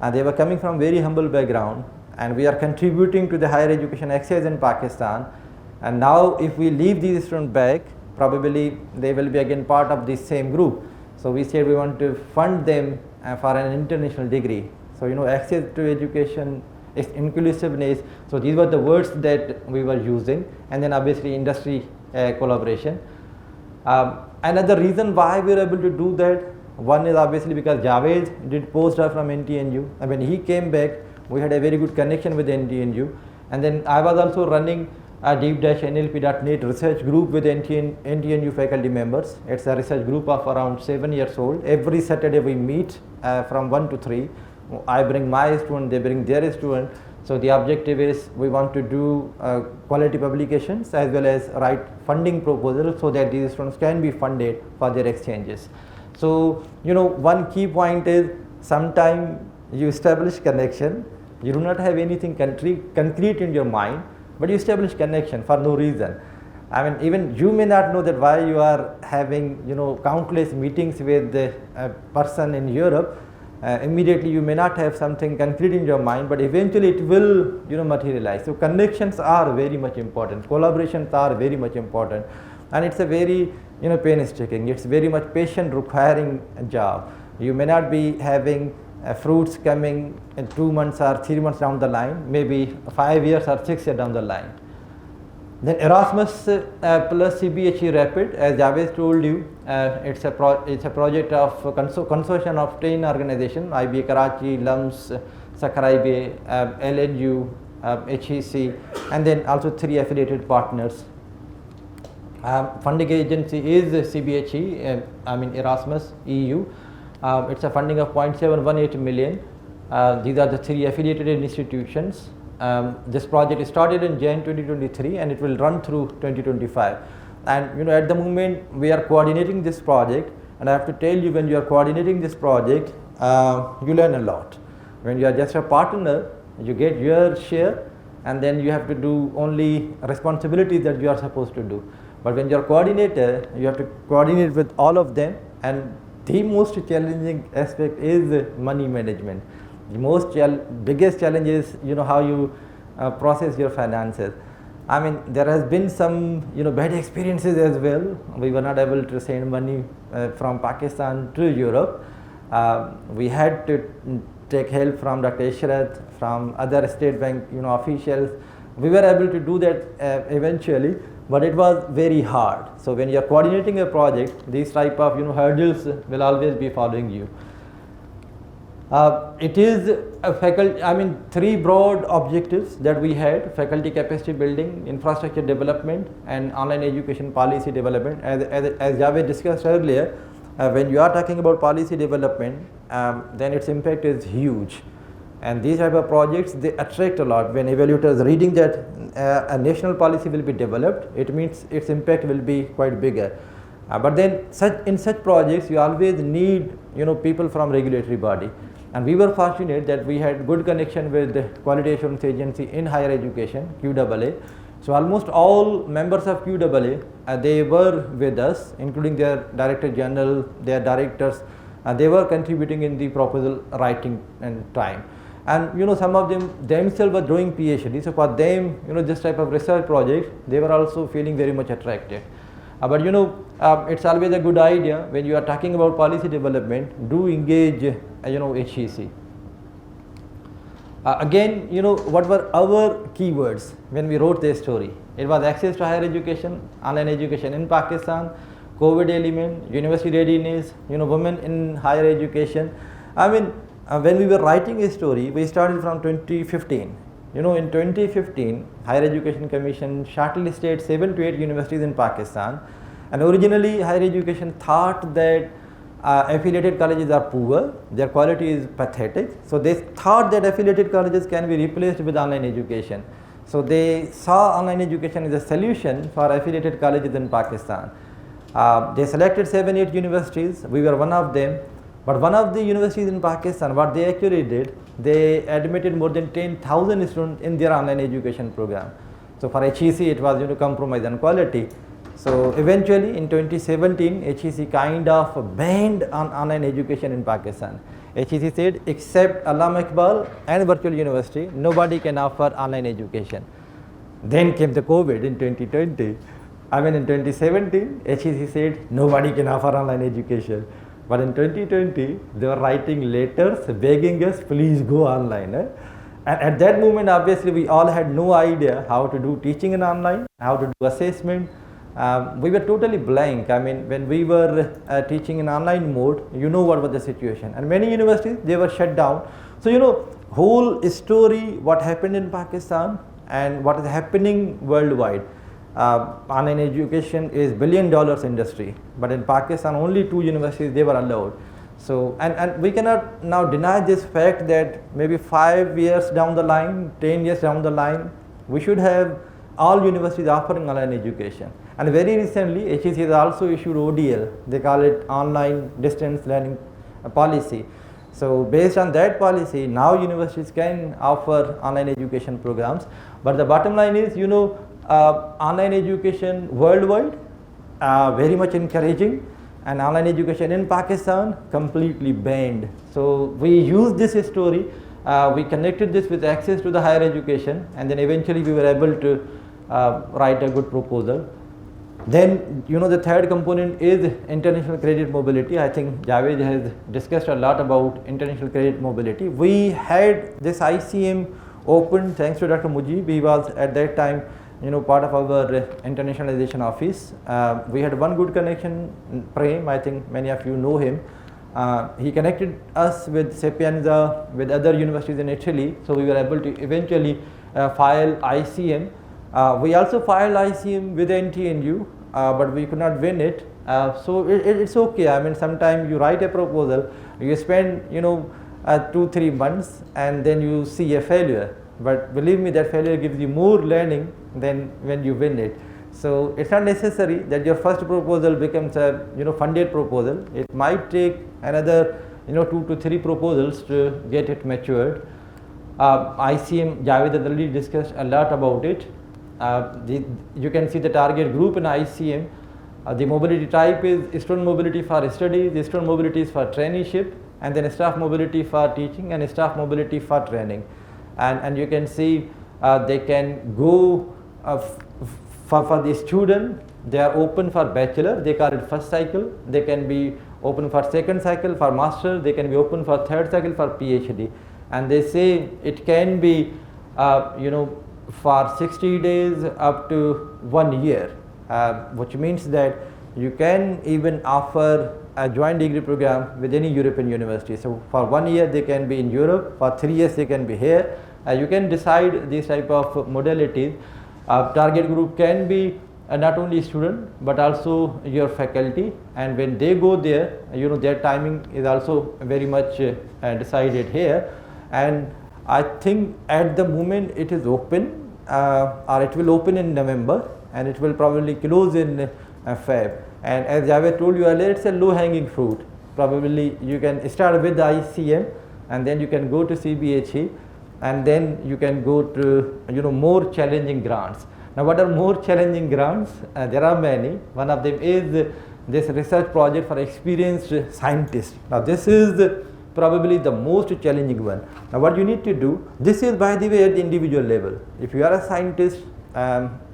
and they were coming from very humble background, and we are contributing to the higher education access in Pakistan. And now if we leave these students back, probably they will be again part of this same group. So we said we want to fund them for an international degree. So access to education, its inclusiveness, so these were the words that we were using, and then obviously industry collaboration. Another reason why we were able to do that, one is obviously because Javed did postdoc from NTNU, and when he came back, we had a very good connection with NTNU. And then I was also running a deep-nlp.net research group with NTNU faculty members. It's a research group of around 7 years old. Every Saturday we meet from 1 to 3. I bring my student, they bring their student. So the objective is we want to do quality publications as well as write funding proposals so that these students can be funded for their exchanges. So one key point is sometime you establish connection, you do not have anything concrete in your mind, but you establish connection for no reason. I mean, even you may not know that why you are having countless meetings with a person in Europe. Immediately you may not have something concrete in your mind, but eventually it will materialize. So connections are very much important, collaborations are very much important, and it's a very painstaking, it's very much patient requiring job. You may not be having fruits coming in 2 months or 3 months down the line, maybe 5 years or 6 years down the line. Then Erasmus plus CBHE Rapid, as Javed told you, it's a project of consortium of 10 organizations: IBA Karachi, LUMS, Sukkur IBA, LNU, HEC, and then also 3 affiliated partners. Funding agency is CBHE, Erasmus EU. It's a funding of 0.718 million. These are the 3 affiliated institutions. This project started in Jan 2023 and it will run through 2025. And at the moment we are coordinating this project, and I have to tell you, when you are coordinating this project, you learn a lot. When you are just a partner, you get your share, and then you have to do only responsibilities that you are supposed to do. But when you are coordinator, you have to coordinate with all of them, and the most challenging aspect is money management. The biggest challenge is how you process your finances. I mean, there has been some bad experiences as well. We were not able to send money from Pakistan to Europe. We had to take help from Dr. Ishrat, from other state bank officials. We were able to do that eventually, but it was very hard. So when you are coordinating a project, these type of hurdles will always be following you. It is a faculty, 3 broad objectives that we had: faculty capacity building, infrastructure development, and online education policy development. As Javed discussed earlier, when you are talking about policy development, then its impact is huge. And these type of projects, they attract a lot. When evaluators reading that a national policy will be developed, it means its impact will be quite bigger. But then in such projects, you always need people from regulatory body. And we were fortunate that we had good connection with the Quality Assurance Agency in higher education, QAA. So almost all members of QAA, they were with us, including their Director General, their directors. They were contributing in the proposal writing and time. And some of them themselves were doing PhD. So for them, this type of research project, they were also feeling very much attracted. But it's always a good idea when you are talking about policy development, do engage HEC. Again, what were our keywords when we wrote this story? It was access to higher education, online education in Pakistan, COVID element, university readiness, women in higher education. When we were writing a story, we started from 2015. In 2015, Higher Education Commission shortlisted 7 to 8 universities in Pakistan, and originally higher education thought that affiliated colleges are poor, their quality is pathetic, so they thought that affiliated colleges can be replaced with online education. So they saw online education as a solution for affiliated colleges in Pakistan. They selected 7-8 universities, we were one of them. But one of the universities in Pakistan, what they actually did, they admitted more than 10,000 students in their online education program. So for HEC, it was compromise on quality. So eventually in 2017, HEC kind of banned on online education in Pakistan. HEC said, except Allama Iqbal and virtual university, nobody can offer online education. Then came the COVID in 2020. I mean, in 2017, HEC said nobody can offer online education. But in 2020, they were writing letters begging us, please go online. And at that moment, obviously, we all had no idea how to do teaching in online, how to do assessment. We were totally blank. I mean, when we were teaching in online mode, you know what was the situation. And many universities, they were shut down. So, you know, whole story, what happened in Pakistan and what is happening worldwide. Online education is $1 billion industry, but in Pakistan only 2 universities they were allowed. So and we cannot now deny this fact that maybe 5 years down the line, 10 years down the line, we should have all universities offering online education. And very recently HEC has also issued ODL, they call it online distance learning policy. So based on that policy, now universities can offer online education programs. But the bottom line is, you know, online education worldwide, very much encouraging, and online education in Pakistan completely banned. So we used this story, we connected this with access to the higher education, and then eventually we were able to write a good proposal. Then, you know, the third component is international credit mobility. I think Javed has discussed a lot about international credit mobility. We had this ICM open thanks to Dr. Mujib. He was at that time, you know, part of our internationalization office. We had one good connection, Prem, I think many of you know him. He connected us with Sapienza, with other universities in Italy, so we were able to eventually file ICM. We also filed ICM with NTNU, but we could not win it. So it's okay. I mean, sometimes you write a proposal, you spend, you know, 2-3 months, and then you see a failure. But believe me, that failure gives you more learning than when you win it. So it's not necessary that your first proposal becomes a, you know, funded proposal. It might take another, you know, 2 to 3 proposals to get it matured. ICM, Javed has already discussed a lot about it. You can see the target group in ICM. The mobility type is student mobility for studies, student mobility is for traineeship, and then staff mobility for teaching and staff mobility for training. And you can see they can go for the student, they are open for bachelor, they call it first cycle, they can be open for second cycle, for master, they can be open for third cycle, for PhD. And they say it can be, you know, for 60 days up to 1 year, which means that you can even offer a joint degree program with any European university. So for 1 year they can be in Europe, for 3 years they can be here. You can decide these type of modalities. Target group can be not only student but also your faculty, and when they go there, you know, their timing is also very much decided here. And I think at the moment it is open, or it will open in November, and it will probably close in Feb. And as Javed told you earlier, it's a low hanging fruit. Probably you can start with the ICM, and then you can go to CBHE, and then you can go to, you know, more challenging grants. Now what are more challenging grants? There are many. One of them is this research project for experienced scientists. Now this is probably the most challenging one. Now what you need to do, this is by the way at the individual level. If you are a scientist,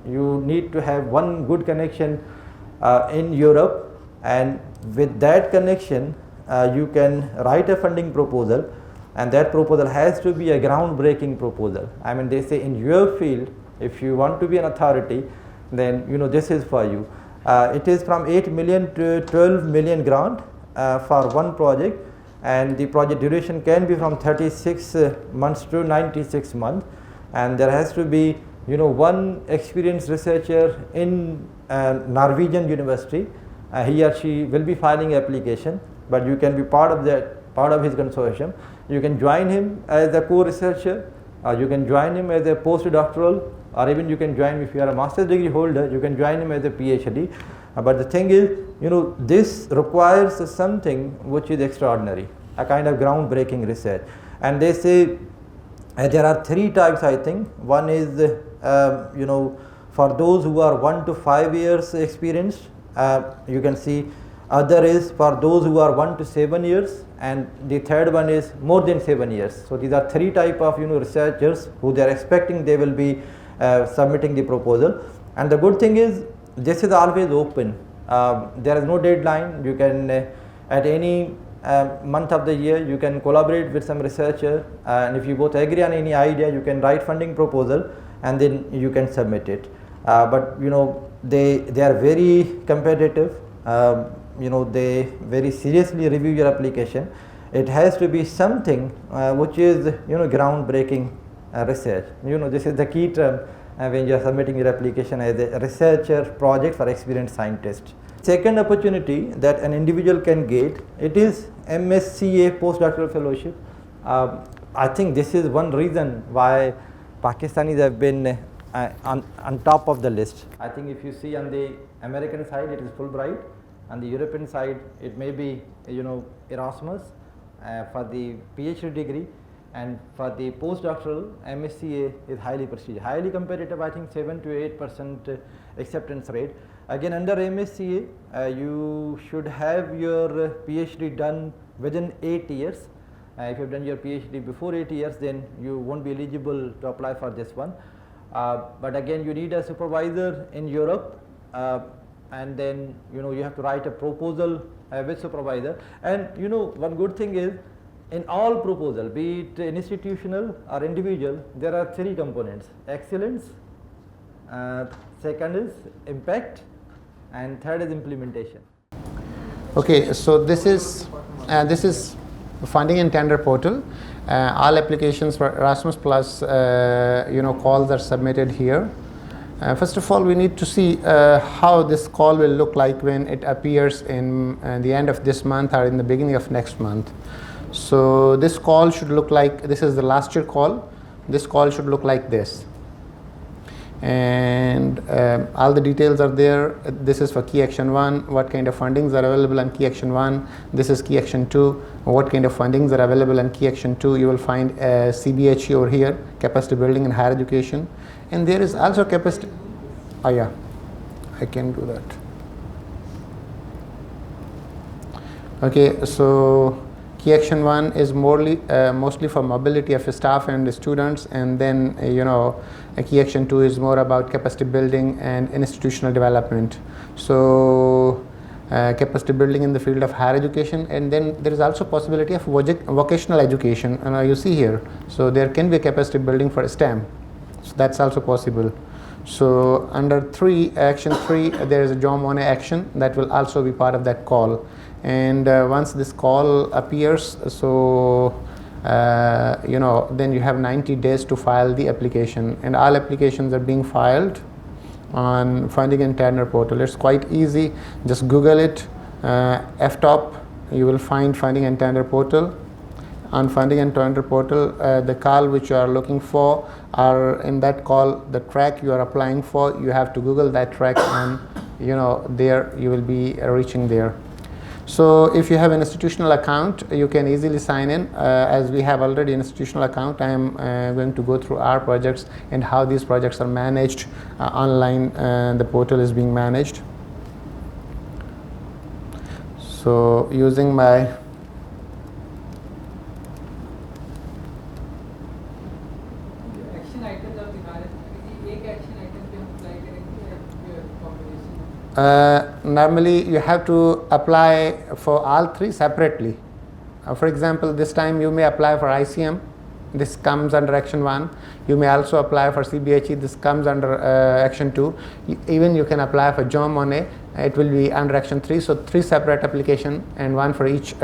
you need to have one good connection in Europe, and with that connection you can write a funding proposal, and that proposal has to be a groundbreaking proposal. I mean, they say in your field, if you want to be an authority, then, you know, this is for you. It is from 8 million to 12 million grant for one project, and the project duration can be from 36 months to 96 months, and there has to be, you know, one experienced researcher in Norwegian university. He or she will be filing application, but you can be part of his consortium. You can join him as a co-researcher, or you can join him as a postdoctoral, or even you can join, if you are a master's degree holder, you can join him as a PhD. But the thing is, you know, this requires something which is extraordinary, a kind of groundbreaking research. And they say there are 3 types, I think. One is, you know, for those who are 1 to 5 years experienced, you can see. Other is for those who are 1 to 7 years, and the third one is more than 7 years. So these are 3 type of, you know, researchers who they are expecting they will be submitting the proposal. And the good thing is this is always open. There is no deadline. You can at any month of the year you can collaborate with some researcher, and if you both agree on any idea you can write funding proposal and then you can submit it. But you know they are very competitive. You know they very seriously review your application. It has to be something which is groundbreaking research. You know this is the key term when you are submitting your application as a researcher project for experienced scientist. Second opportunity that an individual can get, it is MSCA postdoctoral fellowship. I think this is one reason why Pakistanis have been on top of the list. I think if you see on the American side it is Fulbright, on the European side it may be Erasmus for the PhD degree, and for the postdoctoral MSCA is highly prestigious, highly competitive. I think 7 to 8% acceptance rate. Again under MSCA you should have your PhD done within 8 years. If you have done your PhD before 8 years then you won't be eligible to apply for this one. But again you need a supervisor in Europe, and then you have to write a proposal with supervisor. And one good thing is in all proposal, be it institutional or individual, there are 3 components: excellence, second is impact, and third is implementation. Okay, so this is funding and tender portal. All applications for Erasmus Plus calls are submitted here. First of all, we need to see how this call will look like when it appears in the end of this month or in the beginning of next month. So this call should look like, this is the last year call, this call should look like this, and all the details are there. This is for key action 1, what kind of fundings are available on key action 1. This is key action 2, what kind of fundings are available on key action 2. You will find CBHE over here, capacity building and higher education, and there is also capacity. Oh yeah, I can do that. Okay, so key action 1 is mostly for mobility of staff and students, and then key action 2 is more about capacity building and institutional development. So capacity building in the field of higher education, and then there is also possibility of vocational education, and you see here, so there can be a capacity building for STEM, so that's also possible. So under action 3 there is a John Monnet action that will also be part of that call. And once this call appears, so then you have 90 days to file the application, and all applications are being filed on funding and tender portal. It's quite easy, just Google it, ftop, you will find funding and tender portal. On funding and tender portal, the call which you are looking for, are in that call the track you are applying for, you have to Google that track, and there you will be reaching there. So if you have an institutional account, you can easily sign in. As we have already an institutional account, I am going to go through our projects and how these projects are managed online. The portal is being managed. So using my action items of the किसी एक action item पे हम apply करेंगे या combination? Normally you have to apply for all 3 separately. For example, this time you may apply for ICM, this comes under action 1. You may also apply for CBHE, this comes under action 2. Even you can apply for John Monnet, it will be under action 3. So 3 separate application and 1 for each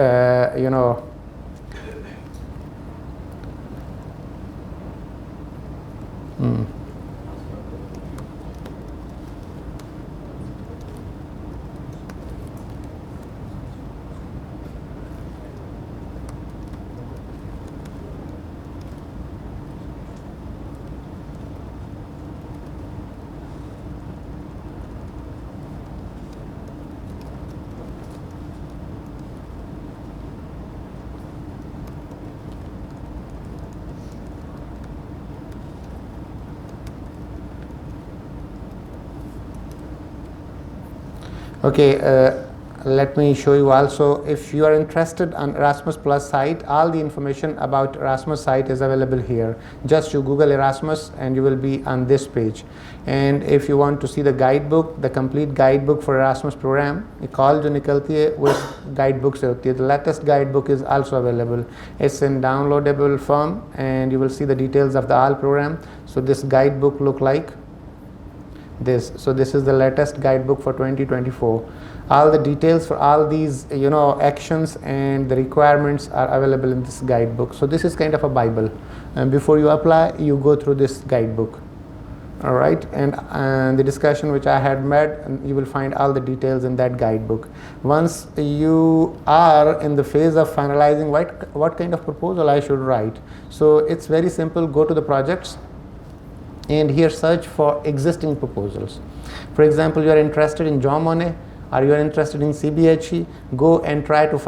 Okay, let me show you also, if you are interested on Erasmus Plus site, all the information about Erasmus site is available here. Just you Google Erasmus and you will be on this page. And if you want to see the guidebook, the complete guidebook for Erasmus program, call jo nikalti hai wo guidebook se hoti hai. The latest guidebook is also available. It's in downloadable form and you will see the details of the all program. So this guidebook look like this. So this is the latest guidebook for 2024. All the details for all these actions and the requirements are available in this guidebook. So this is kind of a Bible, and before you apply you go through this guidebook. All right, and the discussion which I had made, you will find all the details in that guidebook. Once you are in the phase of finalizing what kind of proposal I should write, so it's very simple. Go to the projects and here search for existing proposals. For example, you are interested in Monnet or you are interested in CBHE, go and try to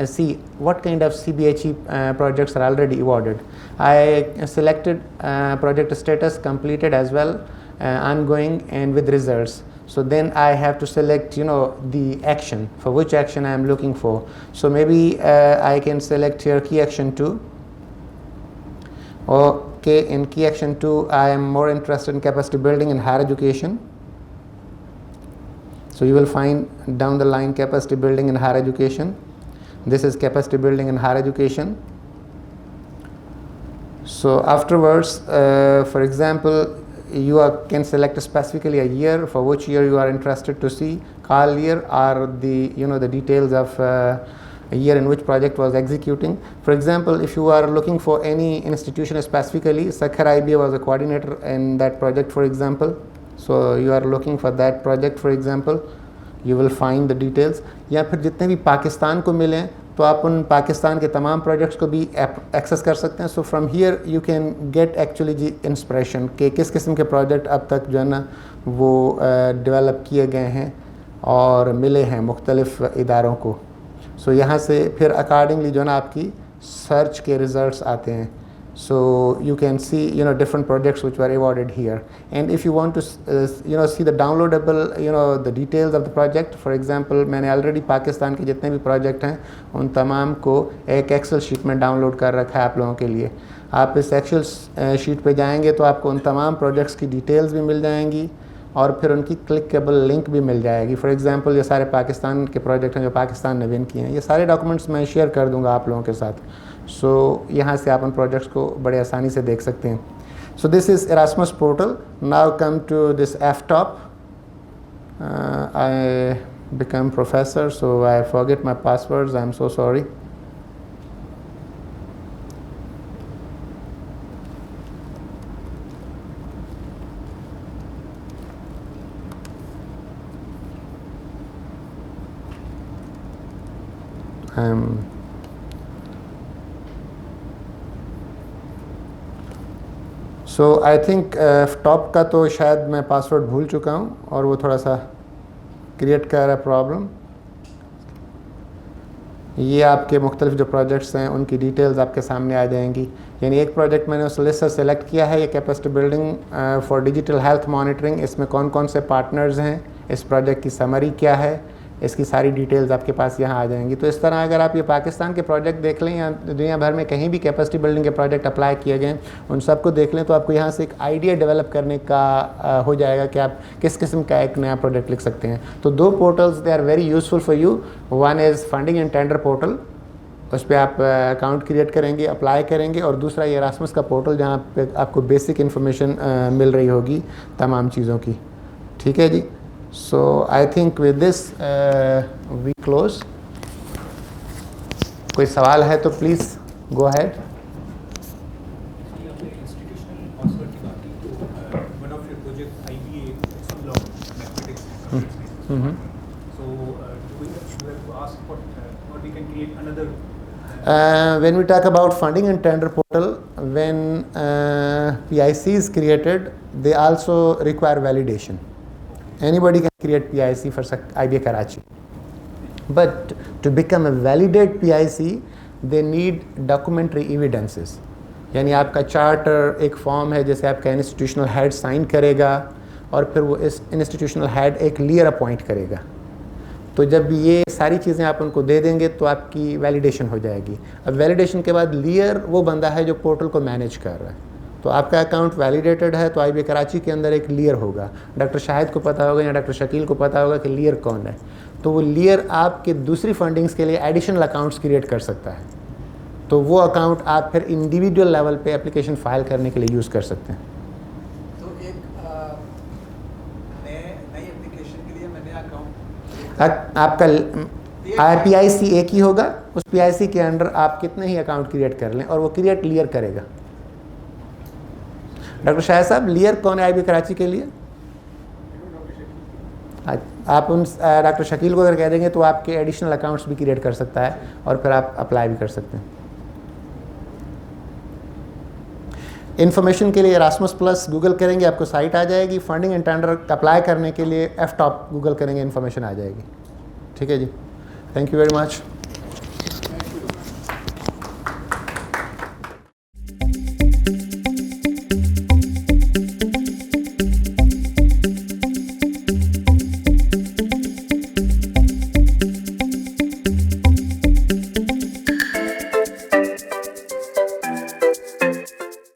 see what kind of CBHE projects are already awarded. I selected project status completed as well, ongoing and with results. So then I have to select the action, for which action I am looking for. So maybe I can select here key action 2. Okay, in key action 2 I am more interested in capacity building in higher education. So you will find down the line capacity building in higher education. This is capacity building in higher education. So afterwards, for example, you can select specifically a year, for which year you are interested to see, call year, or the the details of a year in which project was executing. For example, if you are looking for any institution specifically, Sukkur IBA was a coordinator in that project, for example. So you are looking for that project, for example, you will find the details. या फिर जितने भी पाकिस्तान को मिलें तो आप उन पाकिस्तान के तमाम प्रोजेक्ट्स को भी एक्सेस कर सकते हैं. So from here you can get actually जी इंस्पिरेशन कि किस किस्म के प्रोजेक्ट अब तक जो है ना वो डेवलप किए गए हैं और मिले हैं मुख्तलिफ इदारों को. सो यहाँ से फिर अकॉर्डिंगली जो है ना आपकी सर्च के रिजल्ट्स आते हैं. So you can see different projects which were awarded here, and if you want to see the downloadable the details of the project, for example मैंने already पाकिस्तान के जितने भी project हैं उन तमाम को एक एक्सेल शीट में डाउनलोड कर रखा है आप लोगों के लिए. आप इस एक्सेल शीट पे जाएंगे तो आपको उन तमाम प्रोजेक्ट्स की डिटेल्स भी मिल जाएंगी और फिर उनकी क्लिकेबल लिंक भी मिल जाएगी. फॉर एग्जांपल ये सारे पाकिस्तान के प्रोजेक्ट हैं जो पाकिस्तान ने विन किए हैं. ये सारे डॉक्यूमेंट्स मैं शेयर कर दूंगा आप लोगों के साथ. सो यहाँ से आप उन प्रोजेक्ट्स को बड़े आसानी से देख सकते हैं. So this is Erasmus portal. Now come to this F-top. I become professor, so I forget my passwords. I'm so sorry. So I think top का तो शायद मैं पासवर्ड भूल चुका हूँ और वो थोड़ा सा क्रिएट कर रहा है प्रॉब्लम. ये आपके मुख्तलिफ जो प्रोजेक्ट्स हैं उनकी डिटेल्स आपके सामने आ जाएंगी. यानी एक प्रोजेक्ट मैंने उस लिस्ट से सेलेक्ट किया है, ये capacity building for digital health monitoring. इसमें कौन कौन से पार्टनर्स हैं, इस प्रोजेक्ट की समरी क्या है, इसकी सारी डिटेल्स आपके पास यहाँ आ जाएंगी. तो इस तरह अगर आप ये पाकिस्तान के प्रोजेक्ट देख लें या दुनिया भर में कहीं भी कैपेसिटी बिल्डिंग के प्रोजेक्ट अप्लाई किए गए उन सबको देख लें तो आपको यहाँ से एक आइडिया डेवलप करने का हो जाएगा कि आप किस किस्म का एक नया प्रोजेक्ट लिख सकते हैं. तो दो portals they are very useful for you. One is funding and tender portal, उस पर आप अकाउंट क्रिएट करेंगे, अप्लाई करेंगे, और दूसरा ये Erasmus का पोर्टल जहाँ पे आपको बेसिक इन्फॉर्मेशन मिल रही होगी तमाम चीज़ों की. ठीक है जी. So I think with this we close. कोई सवाल है तो please go ahead. Institutional coursework की बात की तो one of your project IBA mathematics. So do we have to ask what we can create another. When we talk about funding and tender portal, when PIC is created, they also require validation. Anybody can create PIC for IBA Karachi. But to become a validate PIC, they need documentary evidences. यानी आपका charter एक form है जैसे आपका institutional head sign करेगा और फिर वो इस इंस्टीट्यूशनल हेड एक लीडर अपॉइंट करेगा. तो जब ये सारी चीज़ें आप उनको दे देंगे तो आपकी वैलिडेशन हो जाएगी। अब वैलिडेशन के बाद लीयर वो बंदा है जो पोर्टल को मैनेज कर रहा है। तो आपका अकाउंट वैलिडेटेड है तो IBA कराची के अंदर एक लीयर होगा। डॉक्टर शाहिद को पता होगा या डॉक्टर शकील को पता होगा कि लीयर कौन है। तो वो लीयर आपके दूसरी फंडिंग्स के लिए एडिशनल अकाउंट्स क्रिएट कर सकता है। तो वो अकाउंट आप फिर इंडिविजुअल लेवल पे एप्लीकेशन फाइल करने के लिए यूज़ कर सकते हैं। तो एक नई एप्लीकेशन के लिए मैंने अकाउंट आपका PIC एक ही होगा, उस PIC के अंडर आप कितने ही अकाउंट क्रिएट कर लें और वो क्रिएट लीयर करेगा। डॉक्टर शाहिद साहब, लीयर कौन है IBA कराची के लिए? आप उन डॉक्टर शकील को अगर कह देंगे तो आपके एडिशनल अकाउंट्स भी क्रिएट कर सकता है और फिर आप अप्लाई भी कर सकते हैं। इन्फॉर्मेशन के लिए Erasmus प्लस गूगल करेंगे, आपको साइट आ जाएगी। फंडिंग एंड टेंडर अप्लाई करने के लिए FTOP गूगल करेंगे, इन्फॉर्मेशन आ जाएगी। ठीक है जी, थैंक यू वेरी मच।